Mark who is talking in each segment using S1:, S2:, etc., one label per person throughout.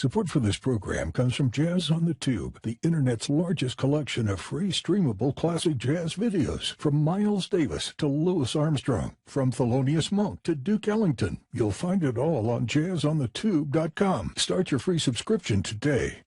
S1: Support for this program comes from Jazz on the Tube, the Internet's largest collection of free streamable classic jazz videos. From Miles Davis to Louis Armstrong, from Thelonious Monk to Duke Ellington. You'll find it all on jazzonthetube.com. Start your free subscription today.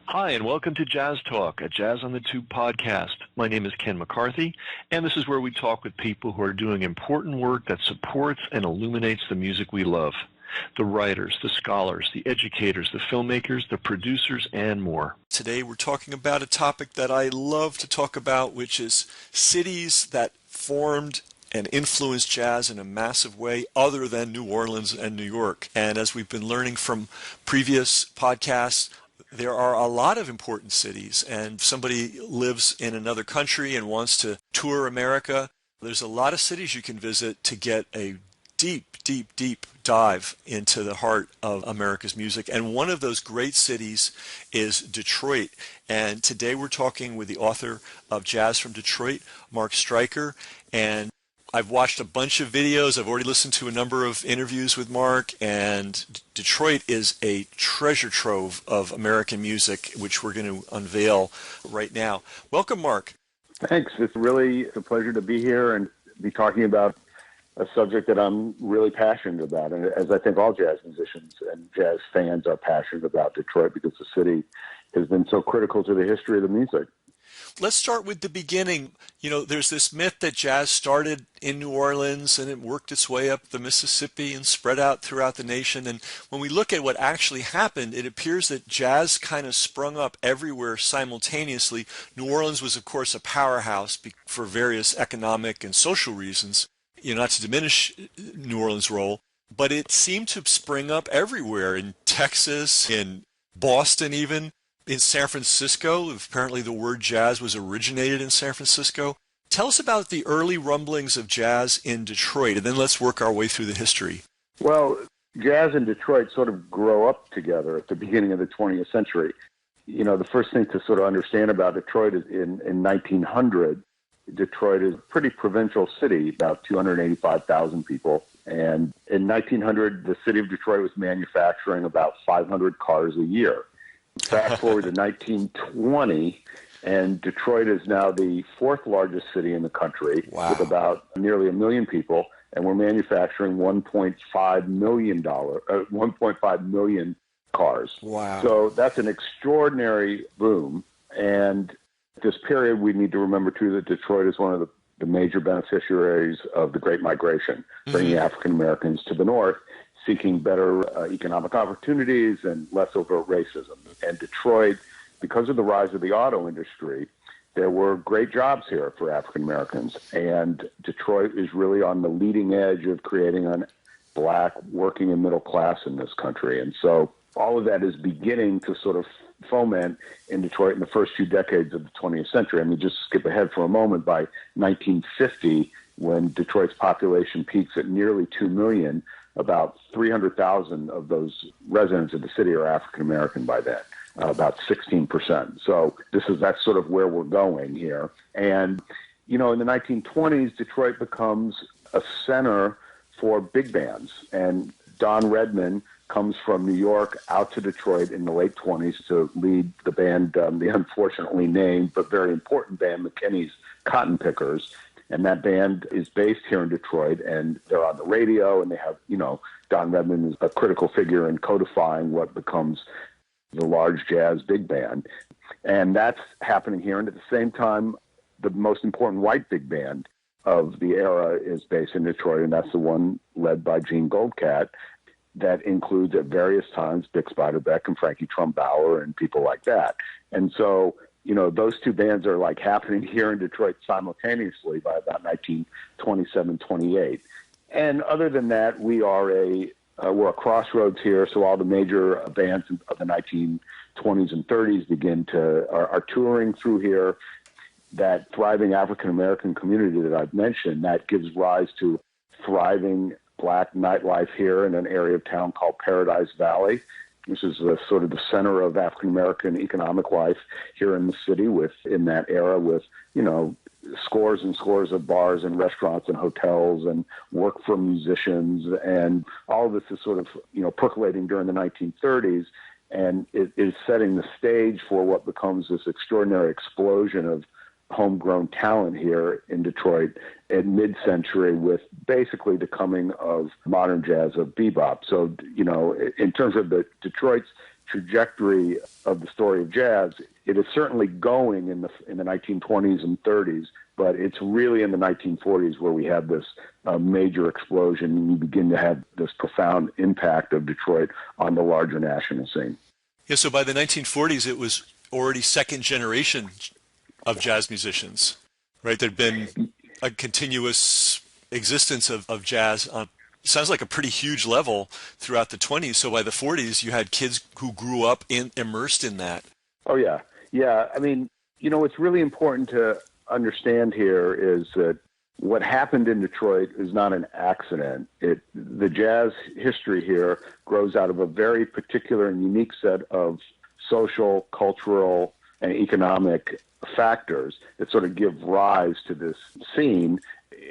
S2: Hi, and welcome to Jazz Talk, a Jazz on the Tube podcast. My name is Ken McCarthy, and this is where we talk with people who are doing important work that supports and illuminates the music we love. The writers, the scholars, the educators, the filmmakers, the producers, and more. Today we're talking about a topic that I love to talk about, which is cities that formed and influenced jazz in a massive way other than New Orleans and New York. And as we've been learning from previous podcasts, there are a lot of important cities, and if somebody lives in another country and wants to tour America, there's a lot of cities you can visit to get a deep, deep, deep dive into the heart of America's music. And one of those great cities is Detroit. And today we're talking with the author of Jazz from Detroit, Mark Stryker. And I've watched a bunch of videos. I've already listened to a number of interviews with Mark, and Detroit is a treasure trove of American music, which we're going to unveil right now. Welcome, Mark.
S3: Thanks. It's really a pleasure to be here and be talking about a subject that I'm really passionate about, and as I think all jazz musicians and jazz fans are passionate about Detroit, because the city has been so critical to the history of the music.
S2: Let's start with the beginning. You know, there's this myth that jazz started in New Orleans and it worked its way up the Mississippi and spread out throughout the nation. And when we look at what actually happened, it appears that jazz kind of sprung up everywhere simultaneously. New Orleans was, of course, a powerhouse for various economic and social reasons, you know, not to diminish New Orleans' role, but it seemed to spring up everywhere, in Texas, in Boston even. In San Francisco, apparently the word jazz was originated in San Francisco. Tell us about the early rumblings of jazz in Detroit, and then let's work our way through the history.
S3: Well, jazz and Detroit sort of grow up together at the beginning of the 20th century. You know, the first thing to sort of understand about Detroit is in 1900, Detroit is a pretty provincial city, about 285,000 people. And in 1900, the city of Detroit was manufacturing about 500 cars a year. Fast forward to 1920, and Detroit is now the fourth largest city in the country, with about nearly 1 million people, and we're manufacturing 1.5 million cars.
S2: Wow.
S3: So that's an extraordinary boom. And this period, we need to remember, too, that Detroit is one of the major beneficiaries of the Great Migration, bringing African Americans to the north, seeking better economic opportunities and less overt racism. And Detroit, because of the rise of the auto industry, there were great jobs here for African Americans. And Detroit is really on the leading edge of creating a black working and middle class in this country. And so all of that is beginning to sort of foment in Detroit in the first few decades of the 20th century. I mean, just skip ahead for a moment. By 1950, when Detroit's population peaks at nearly 2 million, about 300,000 of those residents of the city are African American by then, about 16%. So that's sort of where we're going here. And, you know, in the 1920s, Detroit becomes a center for big bands. And Don Redman comes from New York out to Detroit in the late 20s to lead the band, the unfortunately named but very important band, McKinney's Cotton Pickers. And that band is based here in Detroit, and they're on the radio, and they have, you know, Don Redman is a critical figure in codifying what becomes the large jazz big band. And that's happening here. And at the same time, the most important white big band of the era is based in Detroit, and that's the one led by Gene Goldcat. That includes at various times Bix Beiderbecke and Frankie Trumbauer and people like that. And so, you know, those two bands are like happening here in Detroit simultaneously by about 1927, 28. And other than that, we are a we're a crossroads here, so all the major bands of the 1920s and 30s are touring through here. That thriving African-American community that I've mentioned, that gives rise to thriving black nightlife here in an area of town called Paradise Valley. This is sort of the center of African-American economic life here in the city in that era with, scores and scores of bars and restaurants and hotels and work for musicians. And all of this is sort of, percolating during the 1930s. And it is setting the stage for what becomes this extraordinary explosion of homegrown talent here in Detroit at mid-century with basically the coming of modern jazz, of bebop. So, in terms of Detroit's trajectory of the story of jazz, it is certainly going in the 1920s and 30s, but it's really in the 1940s where we have this major explosion, and you begin to have this profound impact of Detroit on the larger national scene.
S4: Yeah, so by the 1940s, it was already second generation of jazz musicians, right? There'd been a continuous existence of jazz on, sounds like a pretty huge level throughout the 20s. So by the 40s, you had kids who grew up immersed in that.
S3: Oh, yeah. Yeah. I mean, what's really important to understand here is that what happened in Detroit is not an accident. The jazz history here grows out of a very particular and unique set of social, cultural, and economic factors that sort of give rise to this scene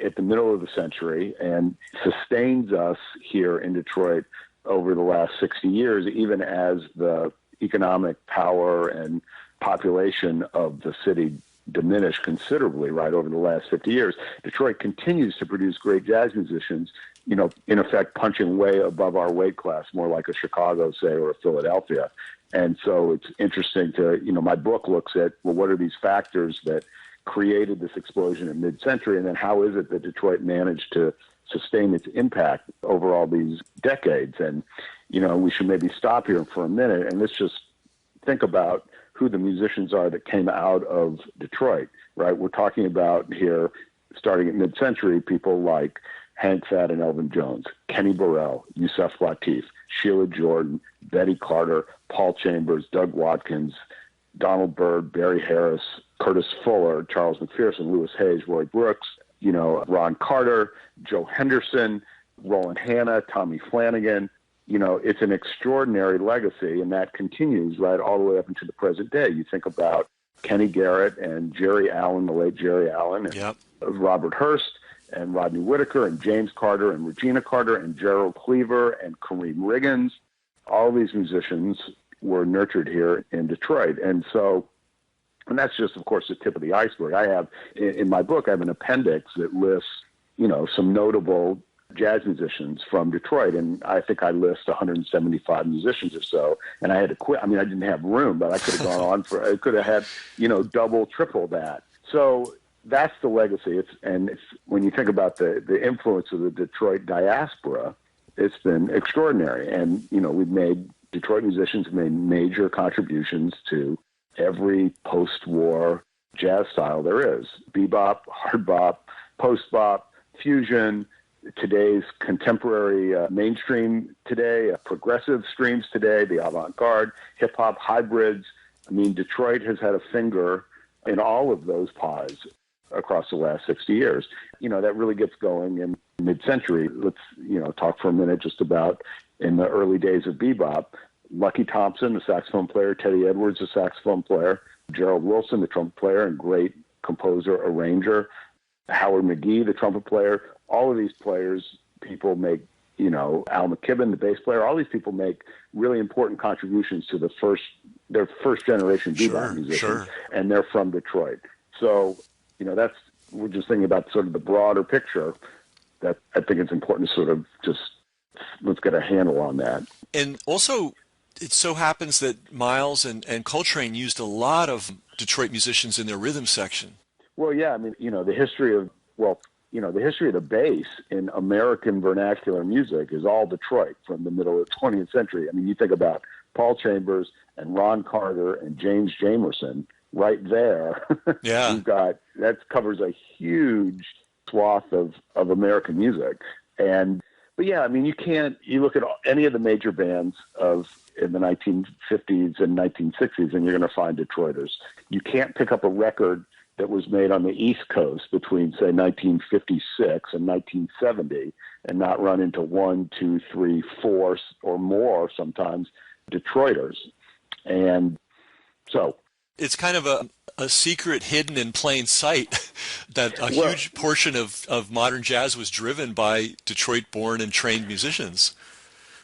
S3: at the middle of the century and sustains us here in Detroit over the last 60 years, even as the economic power and population of the city diminished considerably right over the last 50 years. Detroit continues to produce great jazz musicians, in effect punching way above our weight class, more like a Chicago, say, or a Philadelphia. And so it's interesting to, my book looks at, well, what are these factors that created this explosion in mid-century, and then how is it that Detroit managed to sustain its impact over all these decades? And, we should maybe stop here for a minute and let's just think about who the musicians are that came out of Detroit, right? We're talking about here, starting at mid-century, people like Hank Fat and Elvin Jones, Kenny Burrell, Yusef Lateef, Sheila Jordan, Betty Carter, Paul Chambers, Doug Watkins, Donald Byrd, Barry Harris, Curtis Fuller, Charles McPherson, Louis Hayes, Roy Brooks, Ron Carter, Joe Henderson, Roland Hanna, Tommy Flanagan. It's an extraordinary legacy, and that continues right all the way up into the present day. You think about Kenny Garrett and Jerry Allen, the late Jerry Allen, and
S4: Yep.
S3: Robert Hurst, and Rodney Whitaker, and James Carter, and Regina Carter, and Gerald Cleaver, and Kareem Riggins. All these musicians were nurtured here in Detroit. And that's just, of course, the tip of the iceberg. I have, in my book, I have an appendix that lists, some notable jazz musicians from Detroit, and I think I list 175 musicians or so, and I had to quit. I mean, I didn't have room, but I could have gone on I could have had, double, triple that. So that's the legacy. It's when you think about the influence of the Detroit diaspora, it's been extraordinary. And, Detroit musicians have made major contributions to every post-war jazz style there is. Bebop, hard bop, post-bop, fusion, today's contemporary mainstream today, progressive streams today, the avant-garde, hip-hop hybrids. I mean, Detroit has had a finger in all of those pies across the last 60 years. That really gets going in mid-century. Let's, talk for a minute just about in the early days of bebop. Lucky Thompson, the saxophone player, Teddy Edwards, the saxophone player, Gerald Wilson, the trumpet player and great composer, arranger, Howard McGee, the trumpet player. All of these players, people make, Al McKibben, the bass player, all these people make really important contributions to their first generation bebop musicians,
S4: Sure.
S3: And they're from Detroit. So, we're just thinking about sort of the broader picture that I think it's important to sort of just, let's get a handle on that.
S4: And also, it so happens that Miles and Coltrane used a lot of Detroit musicians in their rhythm section.
S3: Well, yeah, I mean, the history of the bass in American vernacular music is all Detroit from the middle of the 20th century. I mean, you think about Paul Chambers and Ron Carter and James Jamerson right there.
S4: Yeah.
S3: That covers a huge swath of American music. And But yeah, I mean, you look at any of the major bands in the 1950s and 1960s, and you're going to find Detroiters. You can't pick up a record that was made on the East Coast between, say, 1956 and 1970 and not run into 1, 2, 3, 4 or more sometimes Detroiters. And so
S4: it's kind of a secret hidden in plain sight that a huge portion of modern jazz was driven by Detroit-born and trained musicians.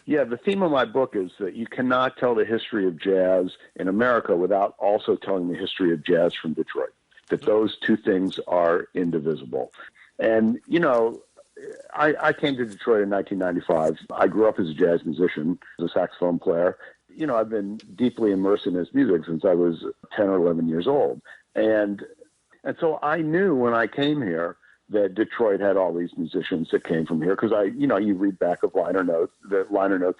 S3: Yeah, the theme of my book is that you cannot tell the history of jazz in America without also telling the history of jazz from Detroit, that those two things are indivisible. And, I came to Detroit in 1995. I grew up as a jazz musician, as a saxophone player. I've been deeply immersed in this music since I was 10 or 11 years old. And so I knew when I came here that Detroit had all these musicians that came from here, because you read back of liner notes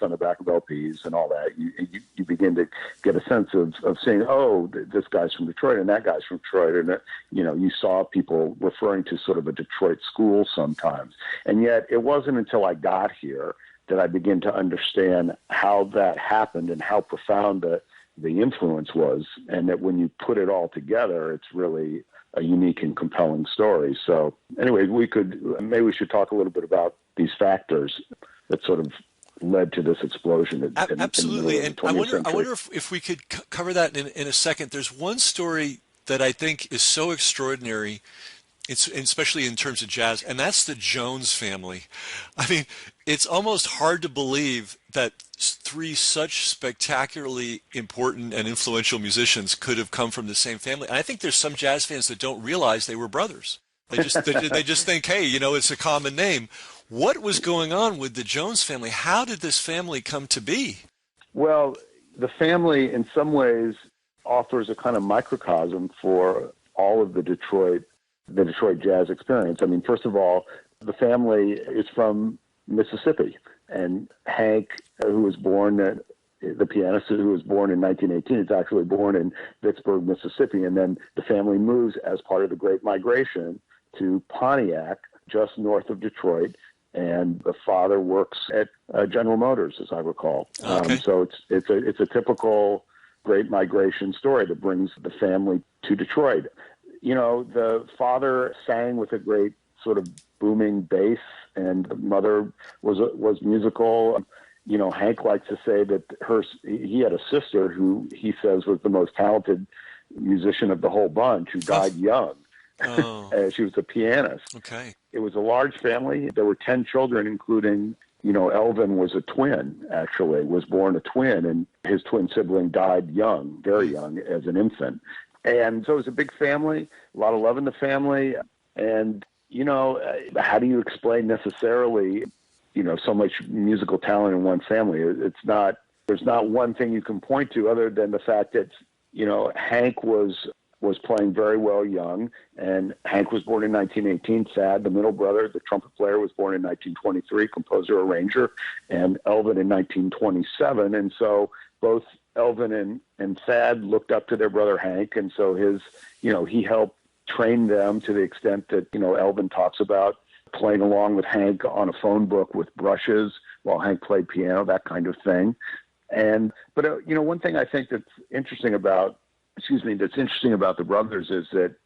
S3: on the back of LPs and all that. You begin to get a sense of saying, oh, this guy's from Detroit and that guy's from Detroit. And, you saw people referring to sort of a Detroit school sometimes. And yet it wasn't until I got here that I began to understand how that happened and how profound the influence was. And that when you put it all together, it's really a unique and compelling story. So anyway, maybe we should talk a little bit about these factors that sort of led to this explosion.
S4: Absolutely.
S3: In the
S4: and I wonder
S3: century.
S4: if we could cover that in a second. There's one story that I think is so extraordinary, especially in terms of jazz, and that's the Jones family. I mean, it's almost hard to believe that three such spectacularly important and influential musicians could have come from the same family. And I think there's some jazz fans that don't realize they were brothers. They just think, hey, it's a common name. What was going on with the Jones family? How did this family come to be?
S3: Well, the family in some ways offers a kind of microcosm for all of the Detroit jazz experience. I mean, first of all, the family is from Mississippi, and Hank, who was born, the pianist who was born in 1918, is actually born in Vicksburg, Mississippi, and then the family moves as part of the Great Migration to Pontiac, just north of Detroit, and the father works at General Motors, as I recall.
S4: Okay.
S3: So it's a typical Great Migration story that brings the family to Detroit. The father sang with a great sort of booming bass, and the mother was musical. Hank likes to say that he had a sister who he says was the most talented musician of the whole bunch, who died young.
S4: Oh.
S3: She was a pianist.
S4: Okay.
S3: It was a large family. There were 10 children, including, Elvin was born a twin, and his twin sibling died young, very young, as an infant. And so it was a big family, a lot of love in the family. And, how do you explain necessarily, so much musical talent in one family? There's not one thing you can point to other than the fact that, Hank was playing very well young, and Hank was born in 1918. Thad, the middle brother, the trumpet player, was born in 1923, composer, arranger, and Elvin in 1927. And so both Elvin and Thad looked up to their brother Hank, and so he helped train them to the extent that, Elvin talks about playing along with Hank on a phone book with brushes while Hank played piano, that kind of thing. But one thing I think that's interesting about the brothers is that,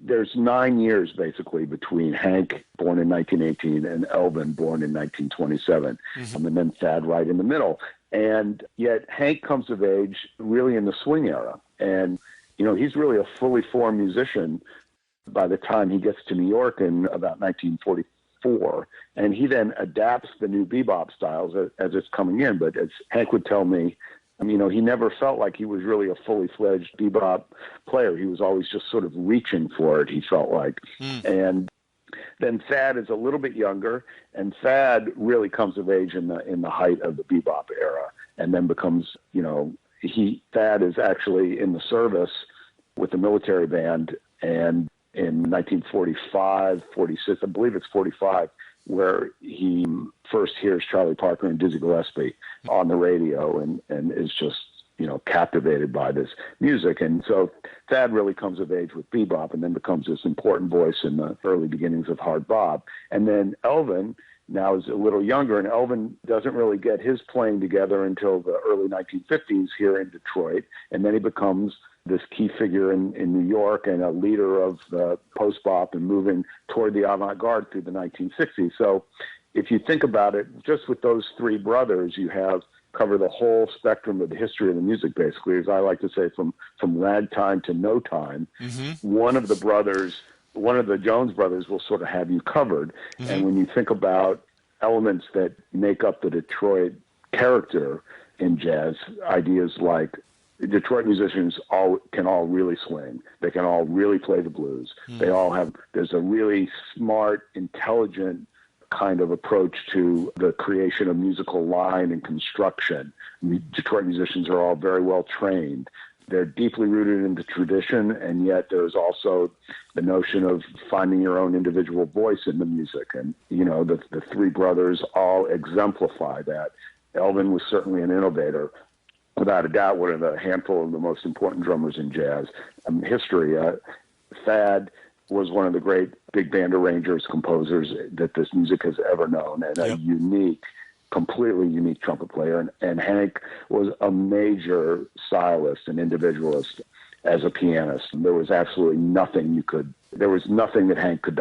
S3: there's 9 years basically between Hank, born in 1918, and Elvin, born in 1927, and then Thad right in the middle. And yet Hank comes of age really in the swing era. And, he's really a fully formed musician by the time he gets to New York in about 1944. And he then adapts the new bebop styles as it's coming in. But as Hank would tell me, he never felt like he was really a fully fledged bebop player. He was always just sort of reaching for it, he felt like. And then Thad is a little bit younger, and Thad really comes of age in the height of the bebop era, and then becomes, Thad is actually in the service with the military band, and in 1945, 46, I believe it's 45, where he first hears Charlie Parker and Dizzy Gillespie on the radio, and is just captivated by this music. And so Thad really comes of age with bebop and then becomes this important voice in the early beginnings of hard bop. And then Elvin now is a little younger, and Elvin doesn't really get his playing together until the early 1950s here in Detroit. And then he becomes this key figure in New York and a leader of the post-bop and moving toward the avant-garde through the 1960s. So if you think about it, just with those three brothers, you have cover the whole spectrum of the history of the music, basically, as I like to say, from ragtime to no time. Mm-hmm. One of the Jones brothers will sort of have you covered. Mm-hmm. And when you think about elements that make up the Detroit character in jazz, ideas like Detroit musicians can all really swing. They can all really play the blues. Mm-hmm. There's a really smart, intelligent kind of approach to the creation of musical line and construction. Detroit musicians are all very well trained. They're deeply rooted in the tradition, and yet there's also the notion of finding your own individual voice in the music. And, the three brothers all exemplify that. Elvin was certainly an innovator. Without a doubt, one of the handful of the most important drummers in jazz history. Thad was one of the great big band arrangers, composers that this music has ever known, and a completely unique trumpet player. And Hank was a major stylist and individualist as a pianist. There was absolutely nothing that Hank could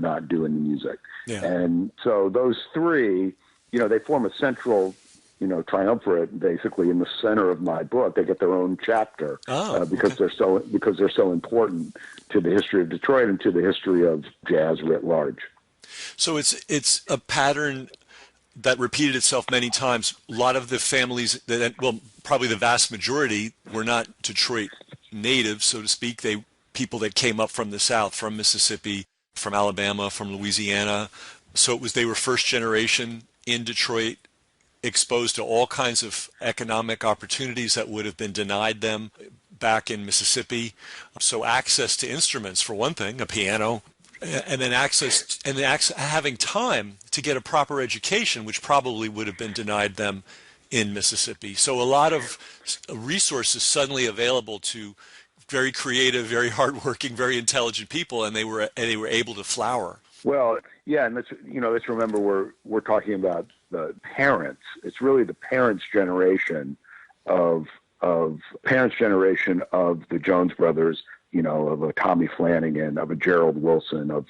S3: not do in the music. Yeah. And so those three, they form a central, triumvirate basically in the center of my book. They get their own chapter because they're so important to the history of Detroit and to the history of jazz writ large.
S4: So it's a pattern that repeated itself many times. A lot of the families probably the vast majority were not Detroit natives, so to speak. People that came up from the South, from Mississippi, from Alabama, from Louisiana. So they were first generation in Detroit, exposed to all kinds of economic opportunities that would have been denied them back in Mississippi. So access to instruments, for one thing, a piano, and then having time to get a proper education, which probably would have been denied them in Mississippi. So a lot of resources suddenly available to very creative, very hardworking, very intelligent people, and they were able to flower.
S3: Well, yeah, and let's remember we're talking about the parents. It's really the parents' generation of the Jones brothers, of a Tommy Flanagan, of a Gerald Wilson,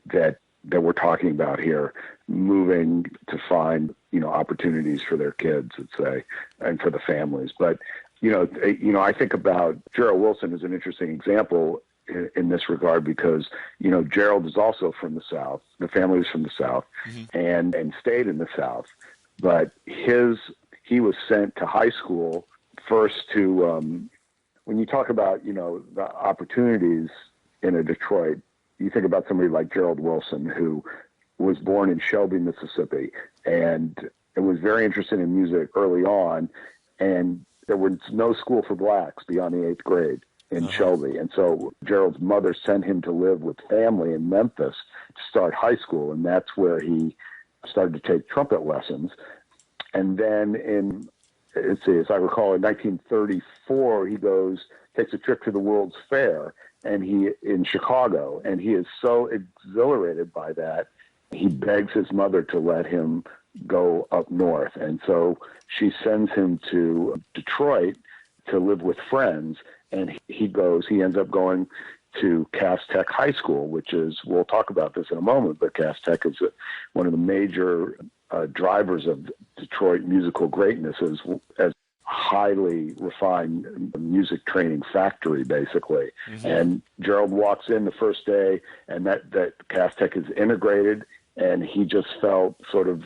S3: that we're talking about here, moving to find opportunities for their kids, let's say, and for the families. But I think about Gerald Wilson as an interesting example in this regard because, Gerald is also from the South. The family was from the South, mm-hmm. and stayed in the South. But he was sent to high school first to, when you talk about, the opportunities in a Detroit, you think about somebody like Gerald Wilson, who was born in Shelby, Mississippi, and was very interested in music early on. And there was no school for blacks beyond the 8th grade in Shelby. And so Gerald's mother sent him to live with family in Memphis to start high school. And that's where he started to take trumpet lessons. And then as I recall, in 1934, he takes a trip to the World's Fair in Chicago. And he is so exhilarated by that, he begs his mother to let him go up north. And so she sends him to Detroit to live with friends. And he ends up going to Cass Tech High School, which is, we'll talk about this in a moment, but Cass Tech is one of the major drivers of Detroit musical greatness as highly refined music training factory, basically. Mm-hmm. And Gerald walks in the first day, and that Cass Tech is integrated, and he just felt sort of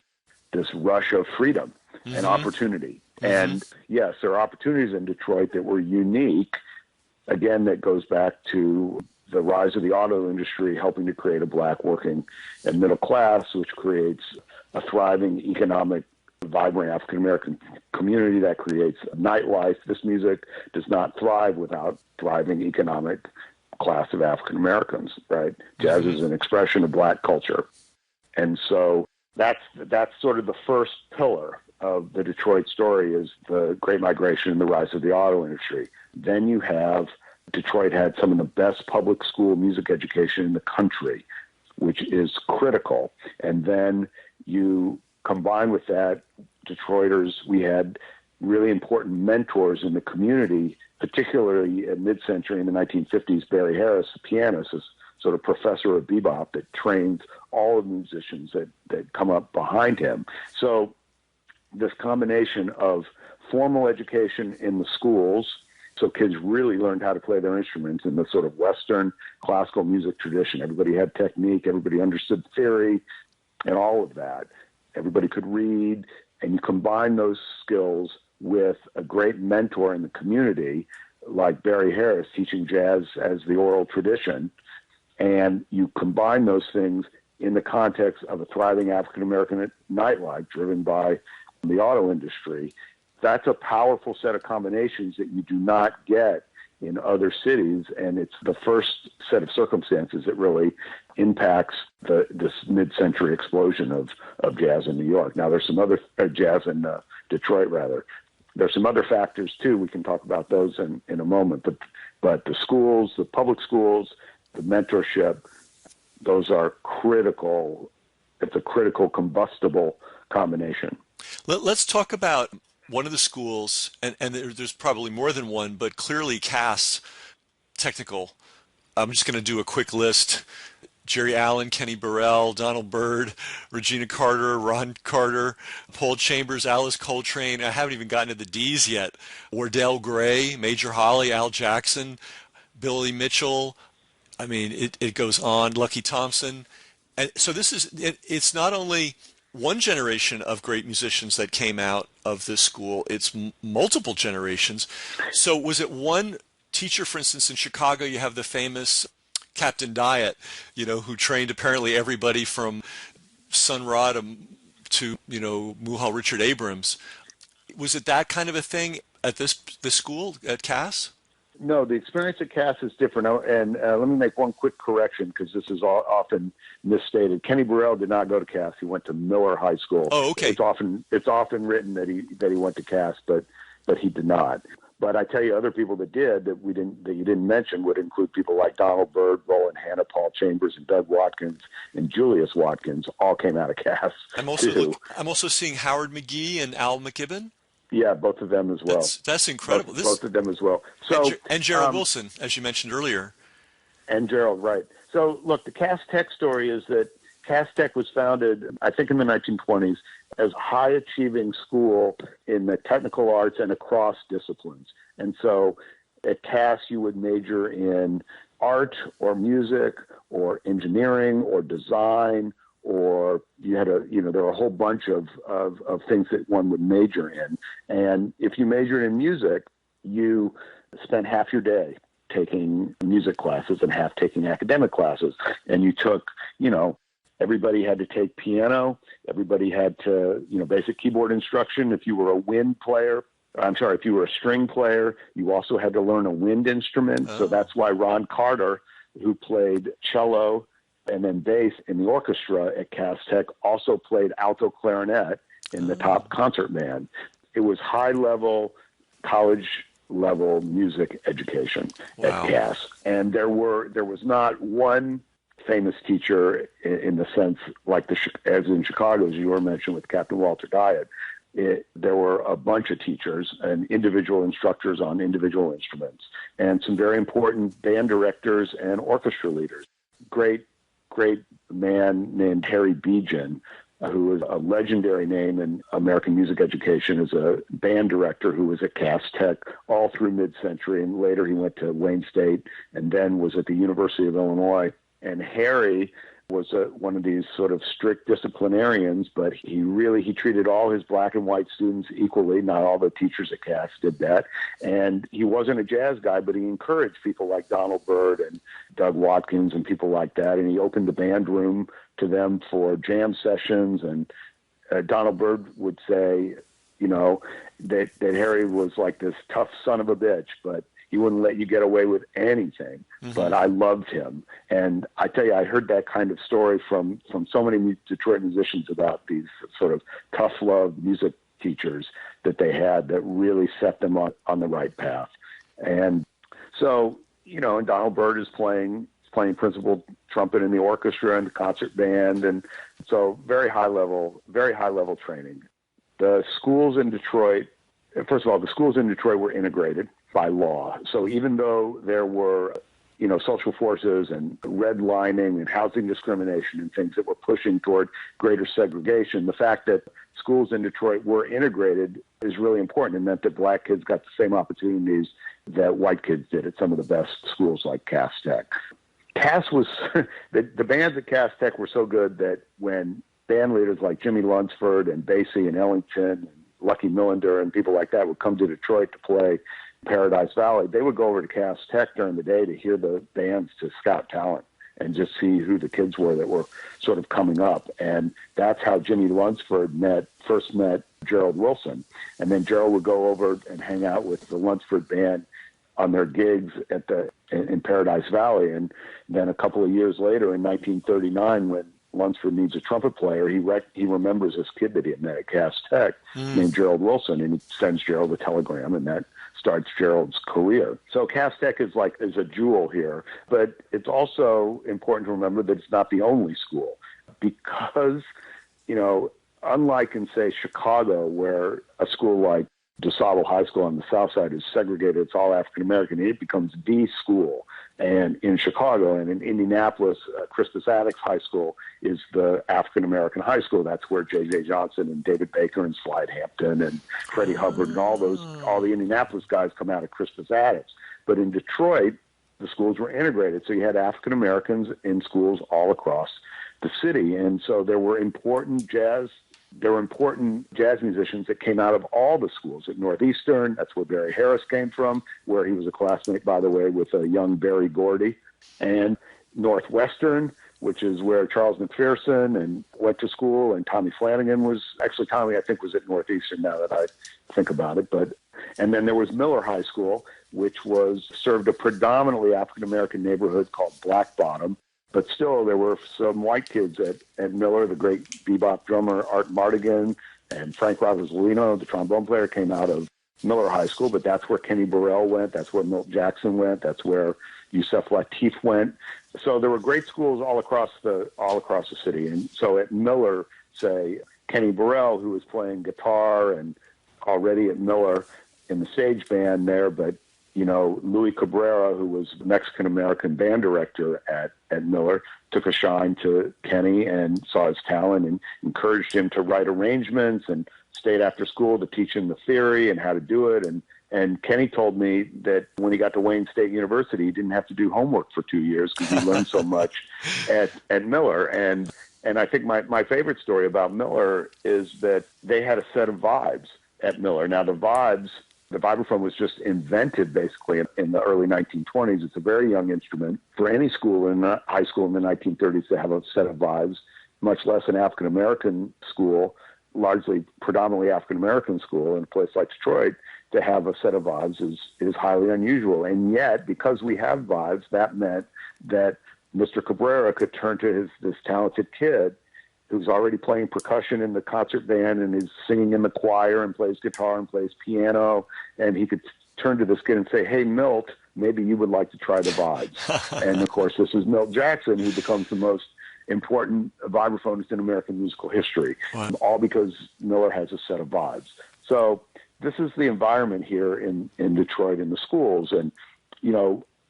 S3: this rush of freedom mm-hmm. and opportunity. Mm-hmm. And yes, there are opportunities in Detroit that were unique. Again, that goes back to the rise of the auto industry, helping to create a black working and middle class, which creates a thriving economic, vibrant African-American community that creates a nightlife. This music does not thrive without thriving economic class of African-Americans, right? Jazz is an expression of black culture. And so that's sort of the first pillar of the Detroit story is the Great Migration and the rise of the auto industry. Then you have Detroit had some of the best public school music education in the country, which is critical. And then you combine with that, Detroiters, we had really important mentors in the community, particularly at mid-century in the 1950s. Barry Harris, the pianist, is sort of professor of bebop that trains all of the musicians that come up behind him. So this combination of formal education in the schools, so kids really learned how to play their instruments in the sort of Western classical music tradition. Everybody had technique, everybody understood theory, and all of that. Everybody could read, and you combine those skills with a great mentor in the community like Barry Harris teaching jazz as the oral tradition, and you combine those things in the context of a thriving African-American nightlife driven by the auto industry. That's a powerful set of combinations that you do not get in other cities, and it's the first set of circumstances that really impacts this mid-century explosion of jazz in New York. Now, there's some other jazz in Detroit, rather. There's some other factors, too. We can talk about those in a moment. But the schools, the public schools, the mentorship, those are critical. It's a critical combustible combination.
S4: Let's talk about one of the schools, and there's probably more than one, but clearly Cass Technical. I'm just going to do a quick list. Jerry Allen, Kenny Burrell, Donald Byrd, Regina Carter, Ron Carter, Paul Chambers, Alice Coltrane. I haven't even gotten to the D's yet. Wardell Gray, Major Holly, Al Jackson, Billy Mitchell. I mean, it goes on. Lucky Thompson. And so it's not only one generation of great musicians that came out of this school, it's multiple generations. So was it one teacher, for instance, in Chicago, you have the famous Captain Diet, who trained apparently everybody from Sun Ra to Muhal Richard Abrams. Was it that kind of a thing at this school at Cass?
S3: No, the experience at Cass is different. And let me make one quick correction because this is often misstated. Kenny Burrell did not go to Cass. He went to Miller High School.
S4: Oh, okay.
S3: It's often written that he went to Cass, but he did not. But I tell you, other people that did that you didn't mention would include people like Donald Byrd, Roland Hanna, Paul Chambers, and Doug Watkins, and Julius Watkins. All came out of Cass.
S4: I'm also seeing Howard McGee and Al McKibben.
S3: Yeah, both of them as well.
S4: That's incredible.
S3: Both of them as well. So
S4: and Gerald Wilson, as you mentioned earlier.
S3: And Gerald, right. So look, the Cass Tech story is that Cass Tech was founded, I think, in the 1920s as a high-achieving school in the technical arts and across disciplines. And so at Cass, you would major in art or music or engineering or design, or you had there were a whole bunch of things that one would major in. And if you majored in music, you spent half your day taking music classes and half taking academic classes. And you took, everybody had to take piano. Everybody had to, basic keyboard instruction. If you were if you were a string player, you also had to learn a wind instrument. Oh. So that's why Ron Carter, who played cello and then bass in the orchestra at Cass Tech, also played alto clarinet in the top concert band. It was high-level, college-level music education at Cass. And there was not one famous teacher in the sense like as in Chicago, as you were mentioned with Captain Walter Diet. There were a bunch of teachers and individual instructors on individual instruments and some very important band directors and orchestra leaders. Great man named Harry Bejan, who was a legendary name in American music education as a band director who was at Cass Tech all through mid-century, and later he went to Wayne State and then was at the University of Illinois. And Harry was one of these sort of strict disciplinarians, but he treated all his black and white students equally. Not all the teachers at Cass did that. And he wasn't a jazz guy, but he encouraged people like Donald Byrd and Doug Watkins and people like that. And he opened the band room to them for jam sessions. And Donald Byrd would say, that Harry was like this tough son of a bitch, but he wouldn't let you get away with anything, but I loved him. And I tell you, I heard that kind of story from so many Detroit musicians about these sort of tough love music teachers that they had that really set them on the right path. And so, and Donald Byrd is playing principal trumpet in the orchestra and the concert band. And so very high level training. The schools in Detroit, first of all, the schools in Detroit were integrated by law. So even though there were, social forces and redlining and housing discrimination and things that were pushing toward greater segregation, the fact that schools in Detroit were integrated is really important. It meant that black kids got the same opportunities that white kids did at some of the best schools like Cass Tech. Cass was, the bands at Cass Tech were so good that when band leaders like Jimmy Lunsford and Basie and Ellington and Lucky Millinder and people like that would come to Detroit to play Paradise Valley, they would go over to Cass Tech during the day to hear the bands, to scout talent and just see who the kids were that were sort of coming up. And that's how Jimmy Lunsford first met Gerald Wilson. And then Gerald would go over and hang out with the Lunsford band on their gigs in Paradise Valley. And then a couple of years later, in 1939, when Lunsford needs a trumpet player, he remembers this kid that he had met at Cass Tech named Gerald Wilson, and he sends Gerald a telegram, and that starts Gerald's career. So Cass Tech is a jewel here, but it's also important to remember that it's not the only school, because, unlike in, say, Chicago, where a school like DeSable High School on the south side is segregated, it's all African-American, it becomes the school. And in Chicago and in Indianapolis, Crispus Attucks High School is the African-American high school. That's where J.J. Johnson and David Baker and Slide Hampton and Freddie Hubbard and all the Indianapolis guys come out of Crispus Attucks. But in Detroit, the schools were integrated. So you had African-Americans in schools all across the city. And so there were important jazz musicians that came out of all the schools. At Northeastern, that's where Barry Harris came from, where he was a classmate, by the way, with a young Berry Gordy. And Northwestern, which is where Charles McPherson went to school, and Tommy Flanagan Tommy, I think, was at Northeastern, now that I think about it. And then there was Miller High School, which served a predominantly African-American neighborhood called Black Bottom. But still, there were some white kids at Miller. The great bebop drummer Art Mardigan and Frank Rossolino, the trombone player, came out of Miller High School. But that's where Kenny Burrell went. That's where Milt Jackson went. That's where Yusef Lateef went. So there were great schools all across the city. And so at Miller, say, Kenny Burrell, who was playing guitar and already at Miller in the stage band there, but Louis Cabrera, who was the Mexican-American band director at Miller, took a shine to Kenny and saw his talent and encouraged him to write arrangements and stayed after school to teach him the theory and how to do it. And Kenny told me that when he got to Wayne State University, he didn't have to do homework for 2 years because he learned so much at Miller. And I think my favorite story about Miller is that they had a set of vibes at Miller. Now, the vibraphone was just invented basically in the early 1920s. It's a very young instrument for any school in high school in the 1930s to have a set of vibes, much less an African-American school, predominantly African-American school in a place like Detroit, to have a set of vibes is highly unusual. And yet, because we have vibes, that meant that Mr. Cabrera could turn to this talented kid who's already playing percussion in the concert band and is singing in the choir and plays guitar and plays piano. And he could turn to this kid and say, "Hey, Milt, maybe you would like to try the vibes." And, of course, this is Milt Jackson, who becomes the most important vibraphonist in American musical history, all because Miller has a set of vibes. So this is the environment here in Detroit in the schools. And,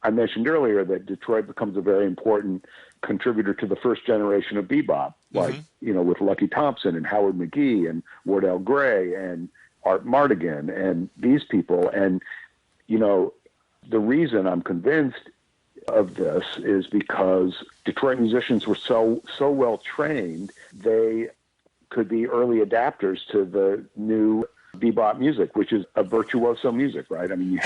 S3: I mentioned earlier that Detroit becomes a very important contributor to the first generation of bebop, with Lucky Thompson and Howard McGee and Wardell Gray and Art Mardigan and these people. And, the reason I'm convinced of this is because Detroit musicians were so well trained, they could be early adapters to the new bebop music, which is a virtuoso music, right? I mean,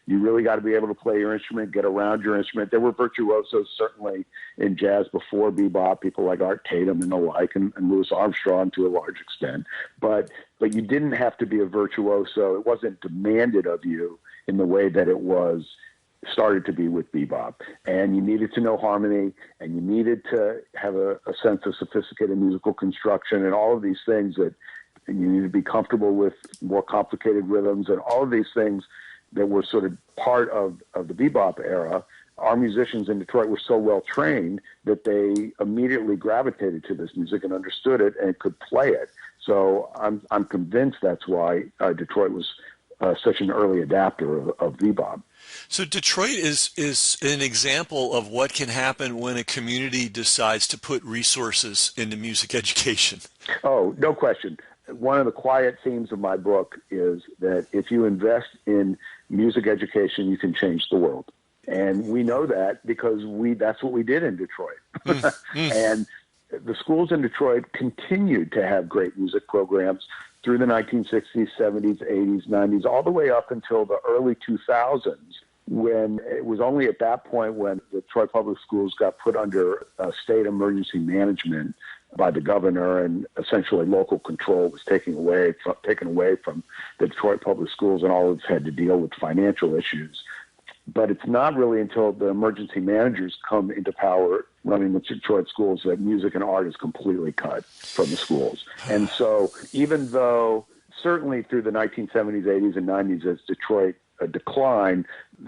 S3: you really got to be able to play your instrument, get around your instrument. There were virtuosos certainly in jazz before bebop, people like Art Tatum and the like, and Louis Armstrong to a large extent. But you didn't have to be a virtuoso. It wasn't demanded of you in the way that it started to be with bebop. And you needed to know harmony, and you needed to have a sense of sophisticated musical construction and all of these things that and you need to be comfortable with more complicated rhythms and all of these things that were sort of part of the bebop era. Our musicians in Detroit were so well trained that they immediately gravitated to this music and understood it and could play it. So I'm convinced that's why Detroit was such an early adapter of bebop.
S4: So Detroit is an example of what can happen when a community decides to put resources into music education.
S3: Oh, no question. One of the quiet themes of my book is that if you invest in music education, you can change the world. And we know that because that's what we did in Detroit. And the schools in Detroit continued to have great music programs through the 1960s, 70s, 80s, 90s, all the way up until the early 2000s, when it was only at that point when the Detroit Public Schools got put under state emergency management by the governor, and essentially local control was taken away from the Detroit Public Schools, and all of us had to deal with financial issues. But it's not really until the emergency managers come into power running the Detroit schools that music and art is completely cut from the schools. And so even though certainly through the 1970s, 80s, and 90s as Detroit declined,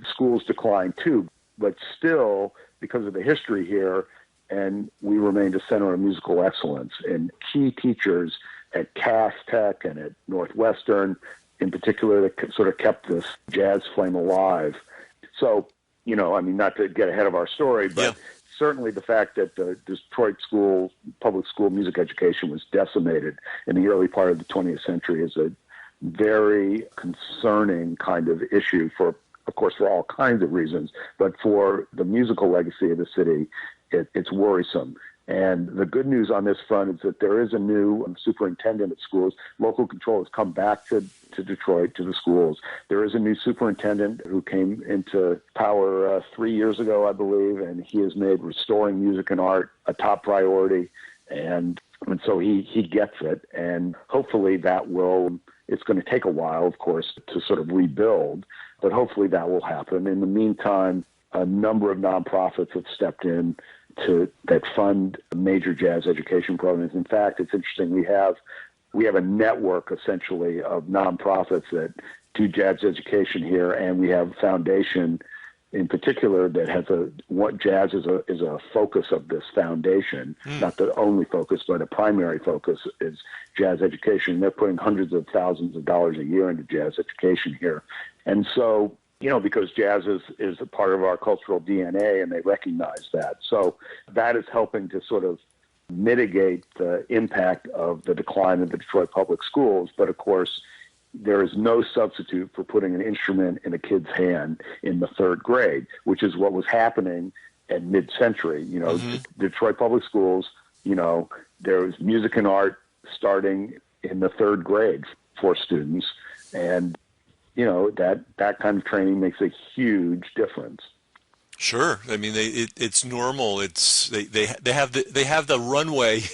S3: schools declined too. But still, because of the history here, and we remained a center of musical excellence, and key teachers at Cass Tech and at Northwestern in particular that sort of kept this jazz flame alive. So, not to get ahead of our story, but certainly the fact that the Detroit public school music education was decimated in the early part of the 20th century is a very concerning kind of issue for all kinds of reasons, but for the musical legacy of the city, it's worrisome. And the good news on this front is that there is a new superintendent at schools. Local control has come back to Detroit, to the schools. There is a new superintendent who came into power 3 years ago, I believe, and he has made restoring music and art a top priority. And so he gets it. And hopefully it's going to take a while, of course, to sort of rebuild, but hopefully that will happen. In the meantime, a number of nonprofits have stepped in that fund major jazz education programs. In fact, it's interesting. We have a network essentially of nonprofits that do jazz education here, and we have a foundation in particular that has what jazz is a focus of this foundation. Not the only focus, but a primary focus is jazz education. They're putting hundreds of thousands of dollars a year into jazz education here, and so. Because jazz is a part of our cultural DNA, and they recognize that. So that is helping to sort of mitigate the impact of the decline of the Detroit Public Schools. But of course, there is no substitute for putting an instrument in a kid's hand in the third grade, which is what was happening at mid-century. Detroit Public Schools, there was music and art starting in the third grade for students, and that kind of training makes a huge difference.
S4: Sure. I mean, it's normal. They have the runway,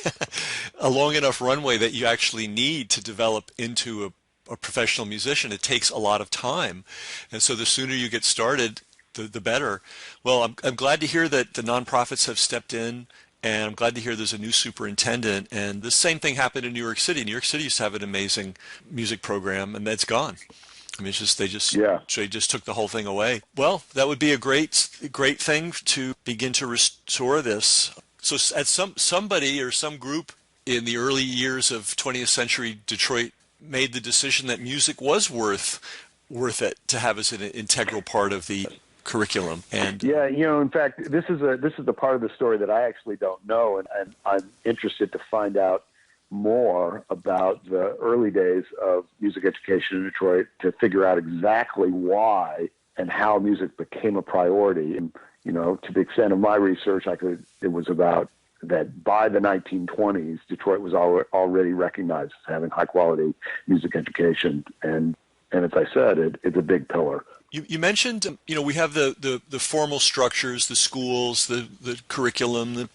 S4: a long enough runway that you actually need to develop into a professional musician. It takes a lot of time, and so the sooner you get started, the better. Well, I'm glad to hear that the nonprofits have stepped in. And I'm glad to hear there's a new superintendent. And the same thing happened in New York City. New York City used to have an amazing music program, and that's gone. I mean, they just took the whole thing away. Well, that would be a great thing to begin to restore this. So, at somebody or some group in the early years of 20th century Detroit made the decision that music was worth it to have as an integral part of the curriculum. And
S3: in fact, this is the part of the story that I actually don't know, and I'm interested to find out more about the early days of music education in Detroit to figure out exactly why and how music became a priority. And to the extent of my research, it was about that by the 1920s, Detroit was already recognized as having high quality music education, and as I said, it's a big pillar.
S4: You mentioned, we have the formal structures, the schools, the curriculum, the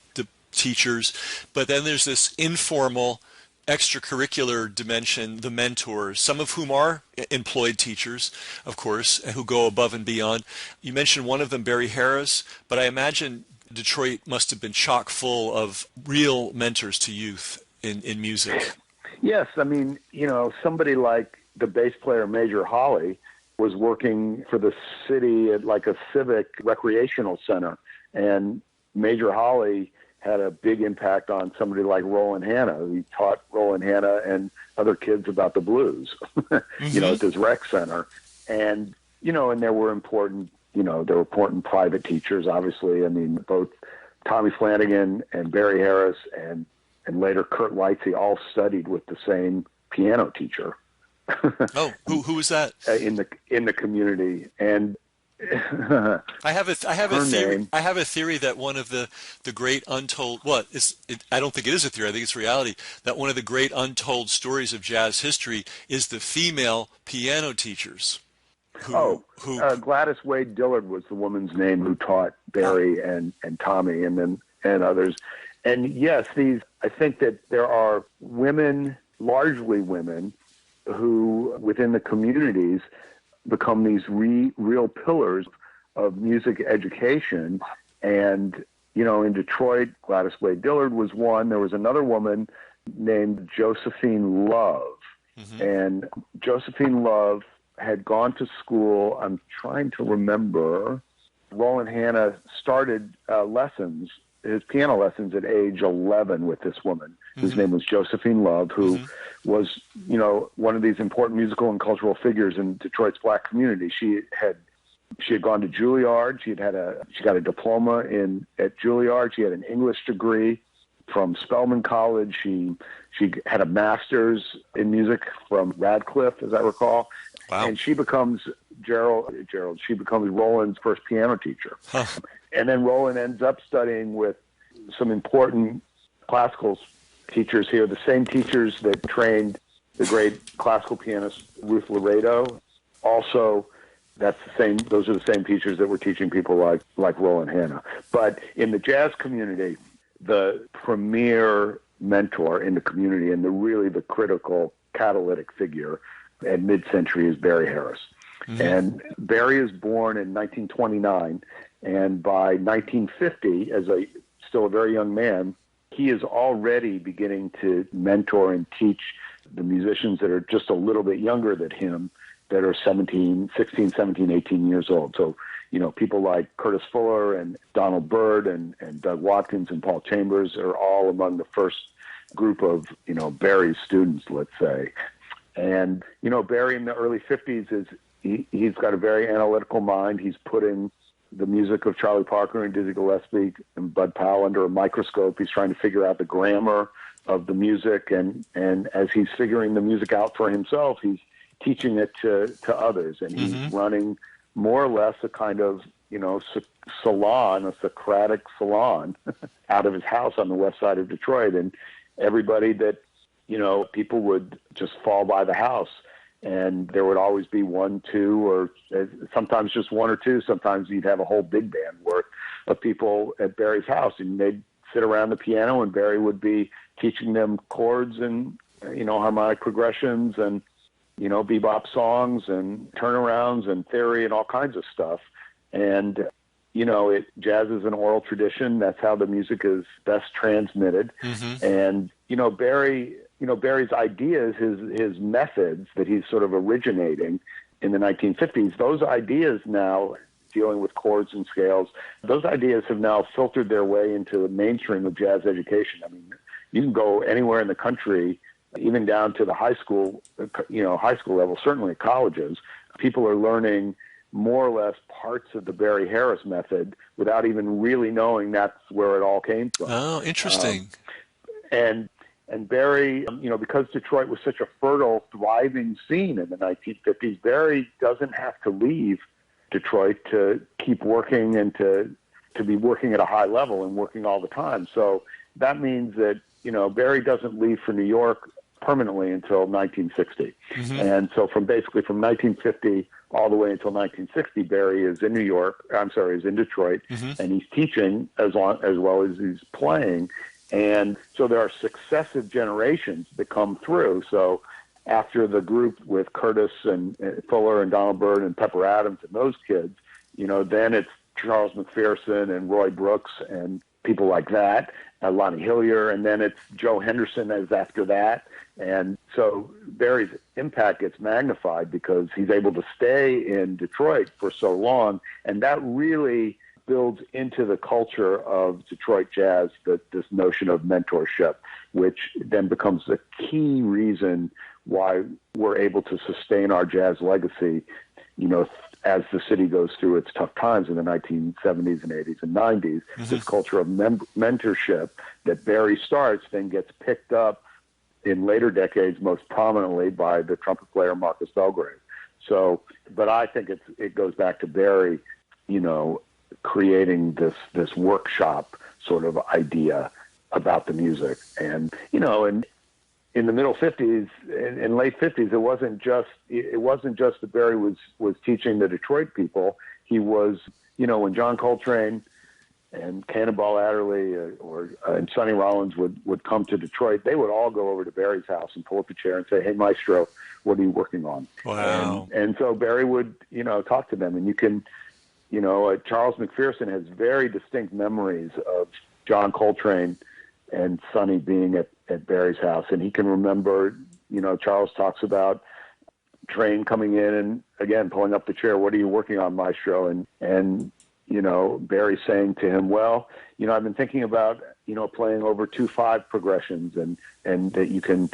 S4: teachers, but then there's this informal extracurricular dimension, the mentors, some of whom are employed teachers, of course, who go above and beyond. You mentioned one of them, Barry Harris, but I imagine Detroit must have been chock full of real mentors to youth in music.
S3: Yes, I mean, somebody like the bass player Major Holly was working for the city at like a civic recreational center, and Major Holly had a big impact on somebody like Roland Hanna. He taught Roland Hanna and other kids about the blues, at this rec center. And, and there were important private teachers, obviously. I mean, both Tommy Flanagan and Barry Harris and later Kurt Lightsey all studied with the same piano teacher.
S4: Oh, who was that?
S3: In the community. And
S4: I have a theory. I have a theory that one of the great untold I don't think it is a theory. I think it's reality that one of the great untold stories of jazz history is the female piano teachers.
S3: Gladys Wade Dillard was the woman's name who taught Barry and Tommy and others. And yes, I think that there are women, largely women, who within the communities become these real pillars of music education. And, in Detroit, Gladys Wade Dillard was one. There was another woman named Josephine Love. Mm-hmm. And Josephine Love had gone to school. I'm trying to remember. Roland Hanna started his piano lessons at age 11 with this woman, whose name was Josephine Love, who was, one of these important musical and cultural figures in Detroit's black community. She had gone to Juilliard. She got a diploma at Juilliard. She had an English degree from Spelman College. She had a master's in music from Radcliffe, as I recall. Wow. And she becomes she becomes Roland's first piano teacher. Huh. And then Roland ends up studying with some important classical teachers here, the same teachers that trained the great classical pianist Ruth Laredo. Also, those are the same teachers that were teaching people like Roland Hanna. But in the jazz community, the premier mentor in the community and the critical catalytic figure at mid-century is Barry Harris. Mm-hmm. And Barry is born in 1929, and by 1950, as still a very young man, he is already beginning to mentor and teach the musicians that are just a little bit younger than him, that are 16, 17, 18 years old. So, people like Curtis Fuller and Donald Byrd and Doug Watkins and Paul Chambers are all among the first group of, Barry's students, let's say. And, Barry in the early 50s he's got a very analytical mind. He's putting the music of Charlie Parker and Dizzy Gillespie and Bud Powell under a microscope. He's trying to figure out the grammar of the music. And as he's figuring the music out for himself, he's teaching it to others. And he's running more or less a kind of, salon, a Socratic salon out of his house on the west side of Detroit. And everybody that, people would just fall by the house. And there would always be one, two, or sometimes just one or two. Sometimes you'd have a whole big band worth of people at Barry's house, and they'd sit around the piano, and Barry would be teaching them chords and, harmonic progressions and, bebop songs and turnarounds and theory and all kinds of stuff. And, jazz is an oral tradition. That's how the music is best transmitted. Mm-hmm. And, Barry's ideas, his methods that he's sort of originating in the 1950s, those ideas now, dealing with chords and scales, those ideas have now filtered their way into the mainstream of jazz education. I mean, you can go anywhere in the country, even down to the high school level, certainly colleges. People are learning more or less parts of the Barry Harris method without even really knowing that's where it all came from.
S4: Oh, interesting.
S3: And Barry, because Detroit was such a fertile, thriving scene in the 1950s, Barry doesn't have to leave Detroit to keep working and to be working at a high level and working all the time. So that means that, Barry doesn't leave for New York permanently until 1960. Mm-hmm. And so from 1950 all the way until 1960, Barry is in is in Detroit, and he's teaching as well as he's playing. And so there are successive generations that come through. So after the group with Curtis and Fuller and Donald Byrd and Pepper Adams and those kids, then it's Charles McPherson and Roy Brooks and people like that. Lonnie Hillier, and then it's Joe Henderson as after that. And so Barry's impact gets magnified because he's able to stay in Detroit for so long, and that really builds into the culture of Detroit jazz, this notion of mentorship, which then becomes the key reason why we're able to sustain our jazz legacy, as the city goes through its tough times in the 1970s and 80s and 90s. This culture of mentorship that Barry starts then gets picked up in later decades, most prominently by the trumpet player Marcus Belgrave. So, but I think it goes back to Barry, creating this workshop sort of idea about the music. And, and in the middle 50s and late 50s, it wasn't just that Barry was teaching the Detroit people. He was, when John Coltrane and Cannonball Adderley and Sonny Rollins would come to Detroit, they would all go over to Barry's house and pull up a chair and say, "Hey, maestro, what are you working on?"
S4: Wow.
S3: And so Barry would, talk to them, and you can, Charles McPherson has very distinct memories of John Coltrane and Sonny being at Barry's house. And he can remember, Charles talks about Train coming in and, again, pulling up the chair, "What are you working on, maestro?" And Barry saying to him, "Well, I've been thinking about, playing over 2/5 progressions, and that you can,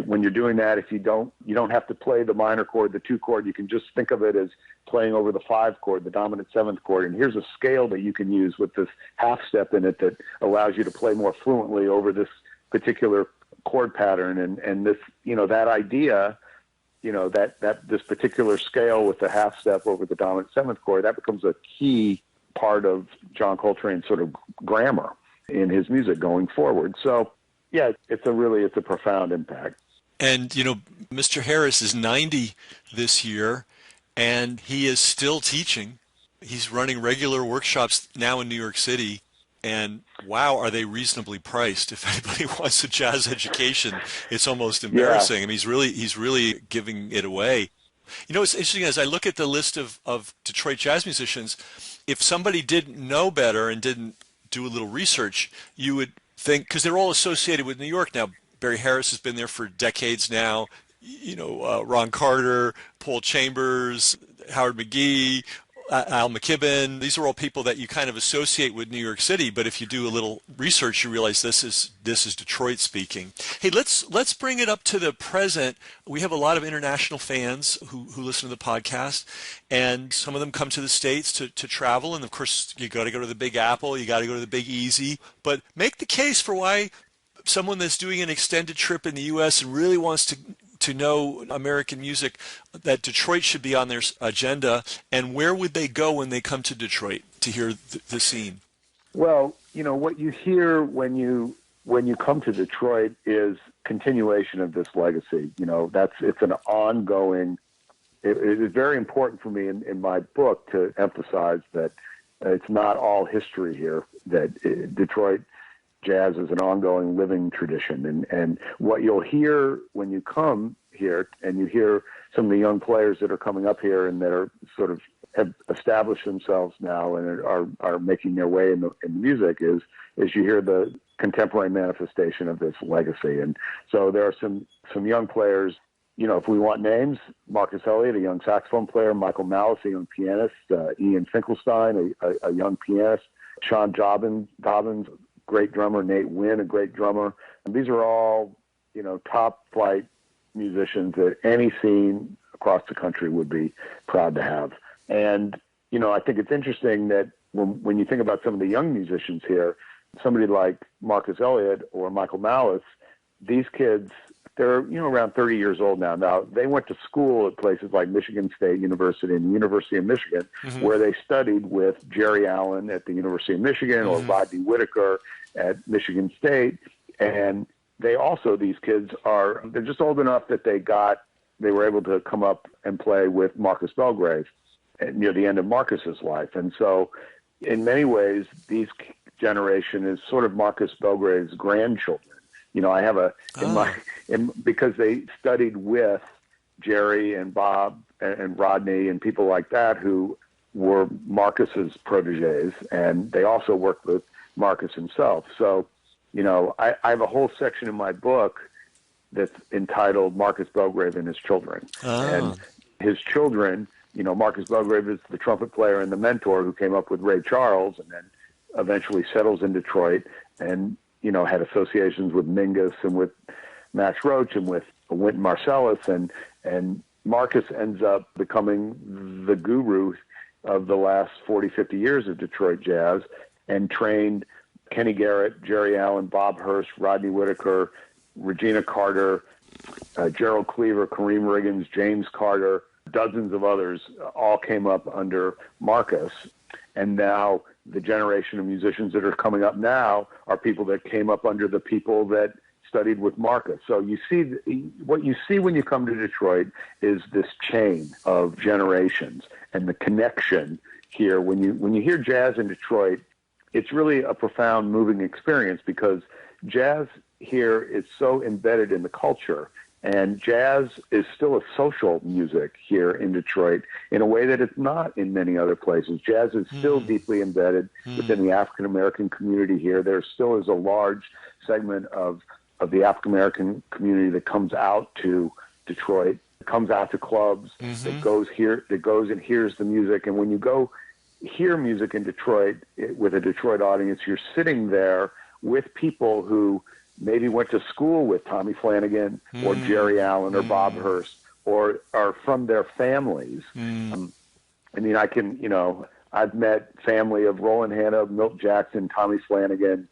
S3: when you're doing that, if you don't have to play the minor chord, the 2 chord, you can just think of it as playing over the 5 chord, the dominant 7th chord. And here's a scale that you can use with this half step in it that allows you to play more fluently over this particular chord pattern." And this, that idea, that this particular scale with the half step over the dominant 7th chord, that becomes a key part of John Coltrane's sort of grammar in his music going forward. So, yeah, it's a profound impact.
S4: And, Mr. Harris is 90 this year, and he is still teaching. He's running regular workshops now in New York City. And wow, are they reasonably priced? If anybody wants a jazz education, it's almost embarrassing. Yeah. I mean, he's really giving it away. It's interesting as I look at the list of Detroit jazz musicians, if somebody didn't know better and didn't do a little research, you would think, because they're all associated with New York now. Barry Harris has been there for decades now. Ron Carter, Paul Chambers, Howard McGee, Al McKibben. These are all people that you kind of associate with New York City, but if you do a little research, you realize this is Detroit speaking. Hey, let's bring it up to the present. We have a lot of international fans who listen to the podcast, and some of them come to the States to travel, and of course you got to go to the Big Apple, you got to go to the Big Easy, but make the case for why someone that's doing an extended trip in the U.S. and really wants to know American music, that Detroit should be on their agenda, and where would they go when they come to Detroit to hear the scene?
S3: Well, what you hear when you come to Detroit is continuation of this legacy. It's an ongoing. It is very important for me in my book to emphasize that it's not all history here. That Detroit jazz is an ongoing living tradition. And what you'll hear when you come here and you hear some of the young players that are coming up here and that are sort of have established themselves now and are making their way in the music is you hear the contemporary manifestation of this legacy. And so there are some young players, if we want names, Marcus Elliott, a young saxophone player, Michael Malice, a young pianist, Ian Finkelstein, a young pianist, Sean Dobbins, great drummer, Nate Wynn, a great drummer. And these are all, top flight musicians that any scene across the country would be proud to have. And, I think it's interesting that when you think about some of the young musicians here, somebody like Marcus Elliott or Michael Malice, these kids, they're, around 30 years old now. Now, they went to school at places like Michigan State University and the University of Michigan, where they studied with Jerry Allen at the University of Michigan or Rodney Whitaker at Michigan State. And they also, these kids they're just old enough that they were able to come up and play with Marcus Belgrave near the end of Marcus's life. And so in many ways, these generation is sort of Marcus Belgrave's grandchildren. I have because they studied with Jerry and Bob and Rodney and people like that who were Marcus's proteges, and they also worked with Marcus himself. So I have a whole section in my book that's entitled Marcus Belgrave and His Children. And his children, Marcus Belgrave is the trumpet player and the mentor who came up with Ray Charles and then eventually settles in Detroit and, had associations with Mingus and with Max Roach and with Wynton Marsalis. And Marcus ends up becoming the guru of the last 40, 50 years of Detroit jazz and trained Kenny Garrett, Jerry Allen, Bob Hurst, Rodney Whitaker, Regina Carter, Gerald Cleaver, Kareem Riggins, James Carter, dozens of others all came up under Marcus. And now the generation of musicians that are coming up now are people that came up under the people that studied with Marcus. So you see, what you see when you come to Detroit is this chain of generations and the connection here. When you hear jazz in Detroit, it's really a profound, moving experience because jazz here is so embedded in the culture. And jazz is still a social music here in Detroit in a way that it's not in many other places. Jazz is still deeply embedded within the African-American community here. There still is a large segment of the African-American community that comes out to Detroit, comes out to clubs, that goes and hears the music. And when you go hear music in Detroit with a Detroit audience, you're sitting there with people who maybe went to school with Tommy Flanagan or Jerry Allen or Bob Hurst or are from their families. I've met family of Roland Hanna, Milt Jackson, Tommy Flanagan,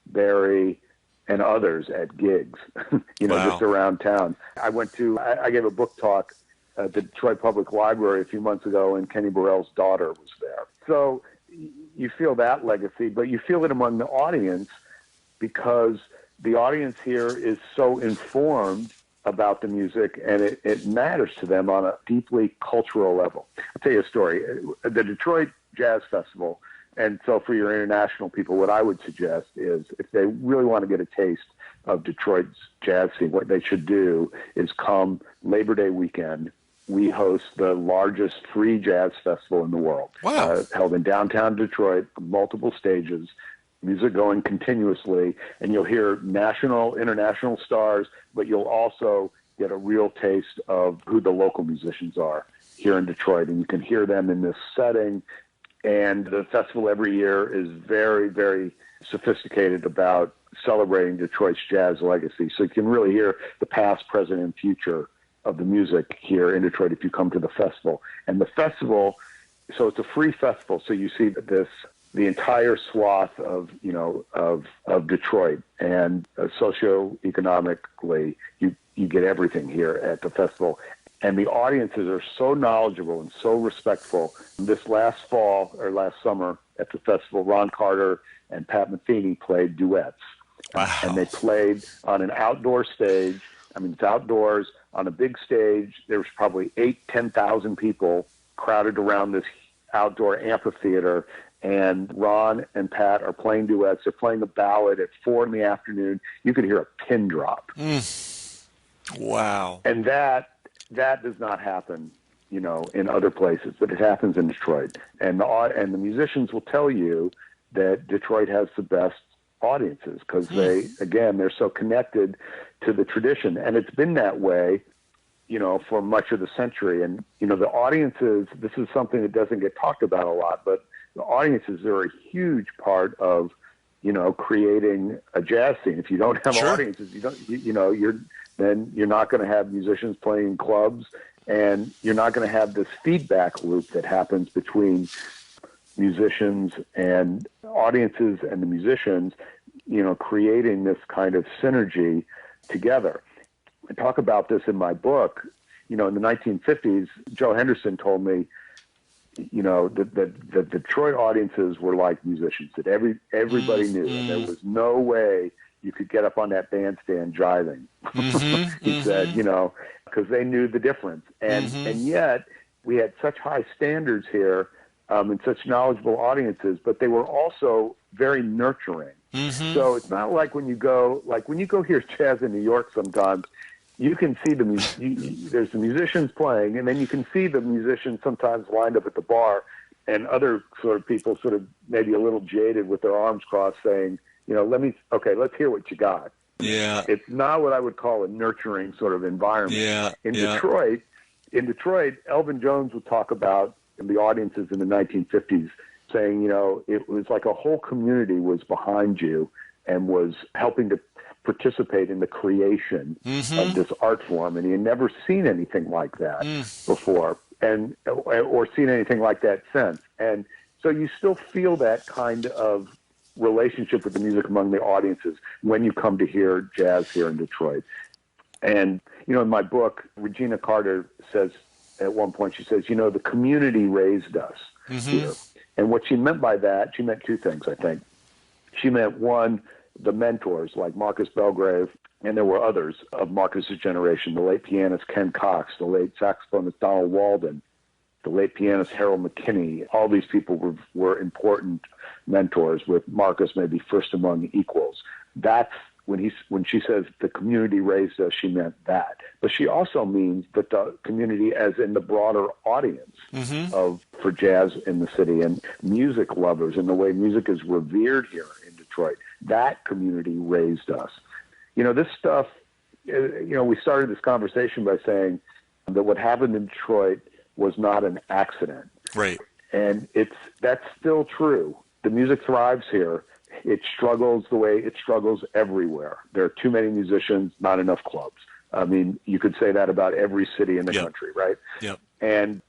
S3: Barry, and others at gigs, just around town. I gave a book talk at the Detroit Public Library a few months ago, and Kenny Burrell's daughter was there. So you feel that legacy, but you feel it among the audience because the audience here is so informed about the music, and it matters to them on a deeply cultural level. I'll tell you a story. The Detroit Jazz Festival, and so for your international people, what I would suggest is if they really want to get a taste of Detroit's jazz scene, what they should do is come Labor Day weekend. We host the largest free jazz festival in the world.
S4: Wow.
S3: Held in downtown Detroit, multiple stages, music going continuously, and you'll hear national, international stars, but you'll also get a real taste of who the local musicians are here in Detroit, and you can hear them in this setting. And the festival every year is very, very sophisticated about celebrating Detroit's jazz legacy. So you can really hear the past, present, and future of the music here in Detroit if you come to the festival. And the festival, so it's a free festival, so you see the entire swath of Detroit, and socioeconomically, you get everything here at the festival. And the audiences are so knowledgeable and so respectful. This last summer at the festival, Ron Carter and Pat Metheny played duets.
S4: Wow.
S3: And they played on an outdoor stage. I mean, it's outdoors on a big stage. There was probably 10,000 people crowded around this outdoor amphitheater. And Ron and Pat are playing duets. They're playing a ballad at 4 p.m. You could hear a pin drop.
S4: Wow.
S3: And that does not happen, in other places, but it happens in Detroit. And the musicians will tell you that Detroit has the best audiences because they're so connected to the tradition. And it's been that way, for much of the century. And, the audiences, this is something that doesn't get talked about a lot, but the audiences are a huge part of, creating a jazz scene. If you don't have audiences, you're not going to have musicians playing in clubs, and you're not going to have this feedback loop that happens between musicians and audiences and the musicians, creating this kind of synergy together. I talk about this in my book. In the 1950s, Joe Henderson told me, the Detroit audiences were like musicians, that everybody knew, and there was no way you could get up on that bandstand jiving. He said, because they knew the difference. And yet we had such high standards here and such knowledgeable audiences, but they were also very nurturing. So it's not like when you go hear jazz in New York sometimes, you can see there's the musicians playing, and then you can see the musicians sometimes lined up at the bar, and other sort of people sort of maybe a little jaded with their arms crossed saying, let's hear what you got.
S4: Yeah.
S3: It's not what I would call a nurturing sort of environment.
S4: Yeah.
S3: In Detroit, Elvin Jones would talk about the audiences in the 1950s saying, it was like a whole community was behind you and was helping to participate in the creation of this art form. And he had never seen anything like that before or seen anything like that since. And so you still feel that kind of relationship with the music among the audiences when you come to hear jazz here in Detroit. And, in my book, Regina Carter says at one point, she says, the community raised us here. And what she meant by that, she meant two things, I think. She meant, one, the mentors like Marcus Belgrave, and there were others of Marcus's generation, the late pianist Ken Cox, the late saxophonist Donald Walden, the late pianist Harold McKinney. All these people were important mentors, with Marcus maybe first among equals. That's when she says the community raised us, she meant that. But she also means that the community as in the broader audience for jazz in the city and music lovers and the way music is revered here in Detroit. That community raised us. This stuff, we started this conversation by saying that what happened in Detroit was not an accident.
S4: Right.
S3: And that's still true. The music thrives here. It struggles the way it struggles everywhere. There are too many musicians, not enough clubs. I mean, you could say that about every city in the country, right?
S4: Yep.
S3: And,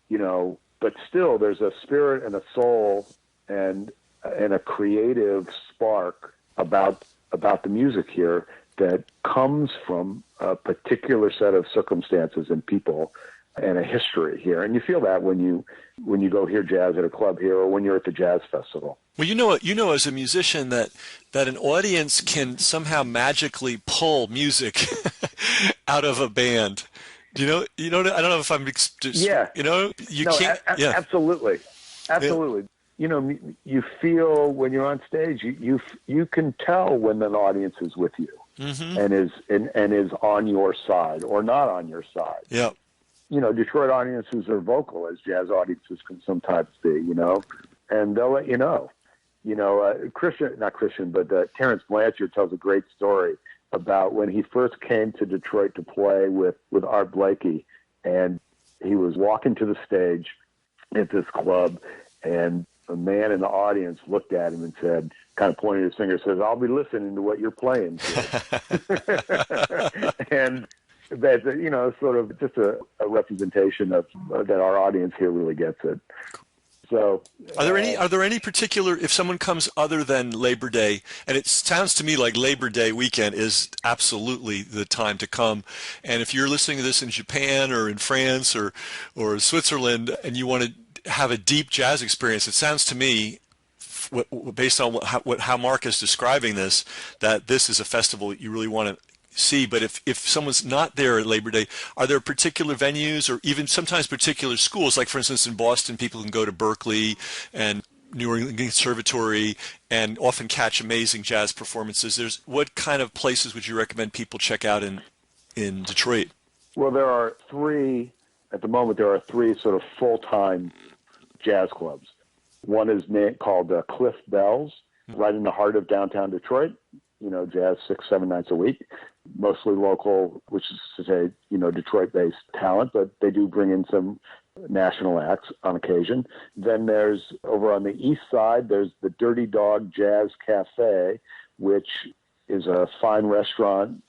S3: but still there's a spirit and a soul and a creative spark about the music here that comes from a particular set of circumstances and people and a history here. And you feel that when you go hear jazz at a club here or when you're at the jazz festival.
S4: Well, you know as a musician that an audience can somehow magically pull music out of a band. I don't know if I'm just, can't.
S3: Absolutely. Yeah. You feel when you're on stage, you can tell when an audience is with you and is on your side or not on your side.
S4: Yeah.
S3: Detroit audiences are vocal, as jazz audiences can sometimes be, and they'll let you know. Terrence Blanchard tells a great story about when he first came to Detroit to play with Art Blakey, and he was walking to the stage at this club, and a man in the audience looked at him and said, kind of pointed his finger, says, "I'll be listening to what you're playing." And that's, sort of just a representation of that our audience here really gets it. So,
S4: are there any particular, if someone comes other than Labor Day, and it sounds to me like Labor Day weekend is absolutely the time to come, and if you're listening to this in Japan or in France or Switzerland and you want to have a deep jazz experience, it sounds to me, based on how Mark is describing this, that this is a festival you really want to see. But if someone's not there at Labor Day, are there particular venues or even sometimes particular schools? Like, for instance, in Boston, people can go to Berkeley and New England Conservatory and often catch amazing jazz performances. What kind of places would you recommend people check out in Detroit?
S3: Well, at the moment, there are three sort of full-time jazz clubs. One is called Cliff Bells, right in the heart of downtown Detroit. Jazz 6-7 nights a week, mostly local, which is to say, Detroit-based talent, but they do bring in some national acts on occasion. Then there's, over on the east side, there's the Dirty Dog Jazz Cafe, which is a fine restaurant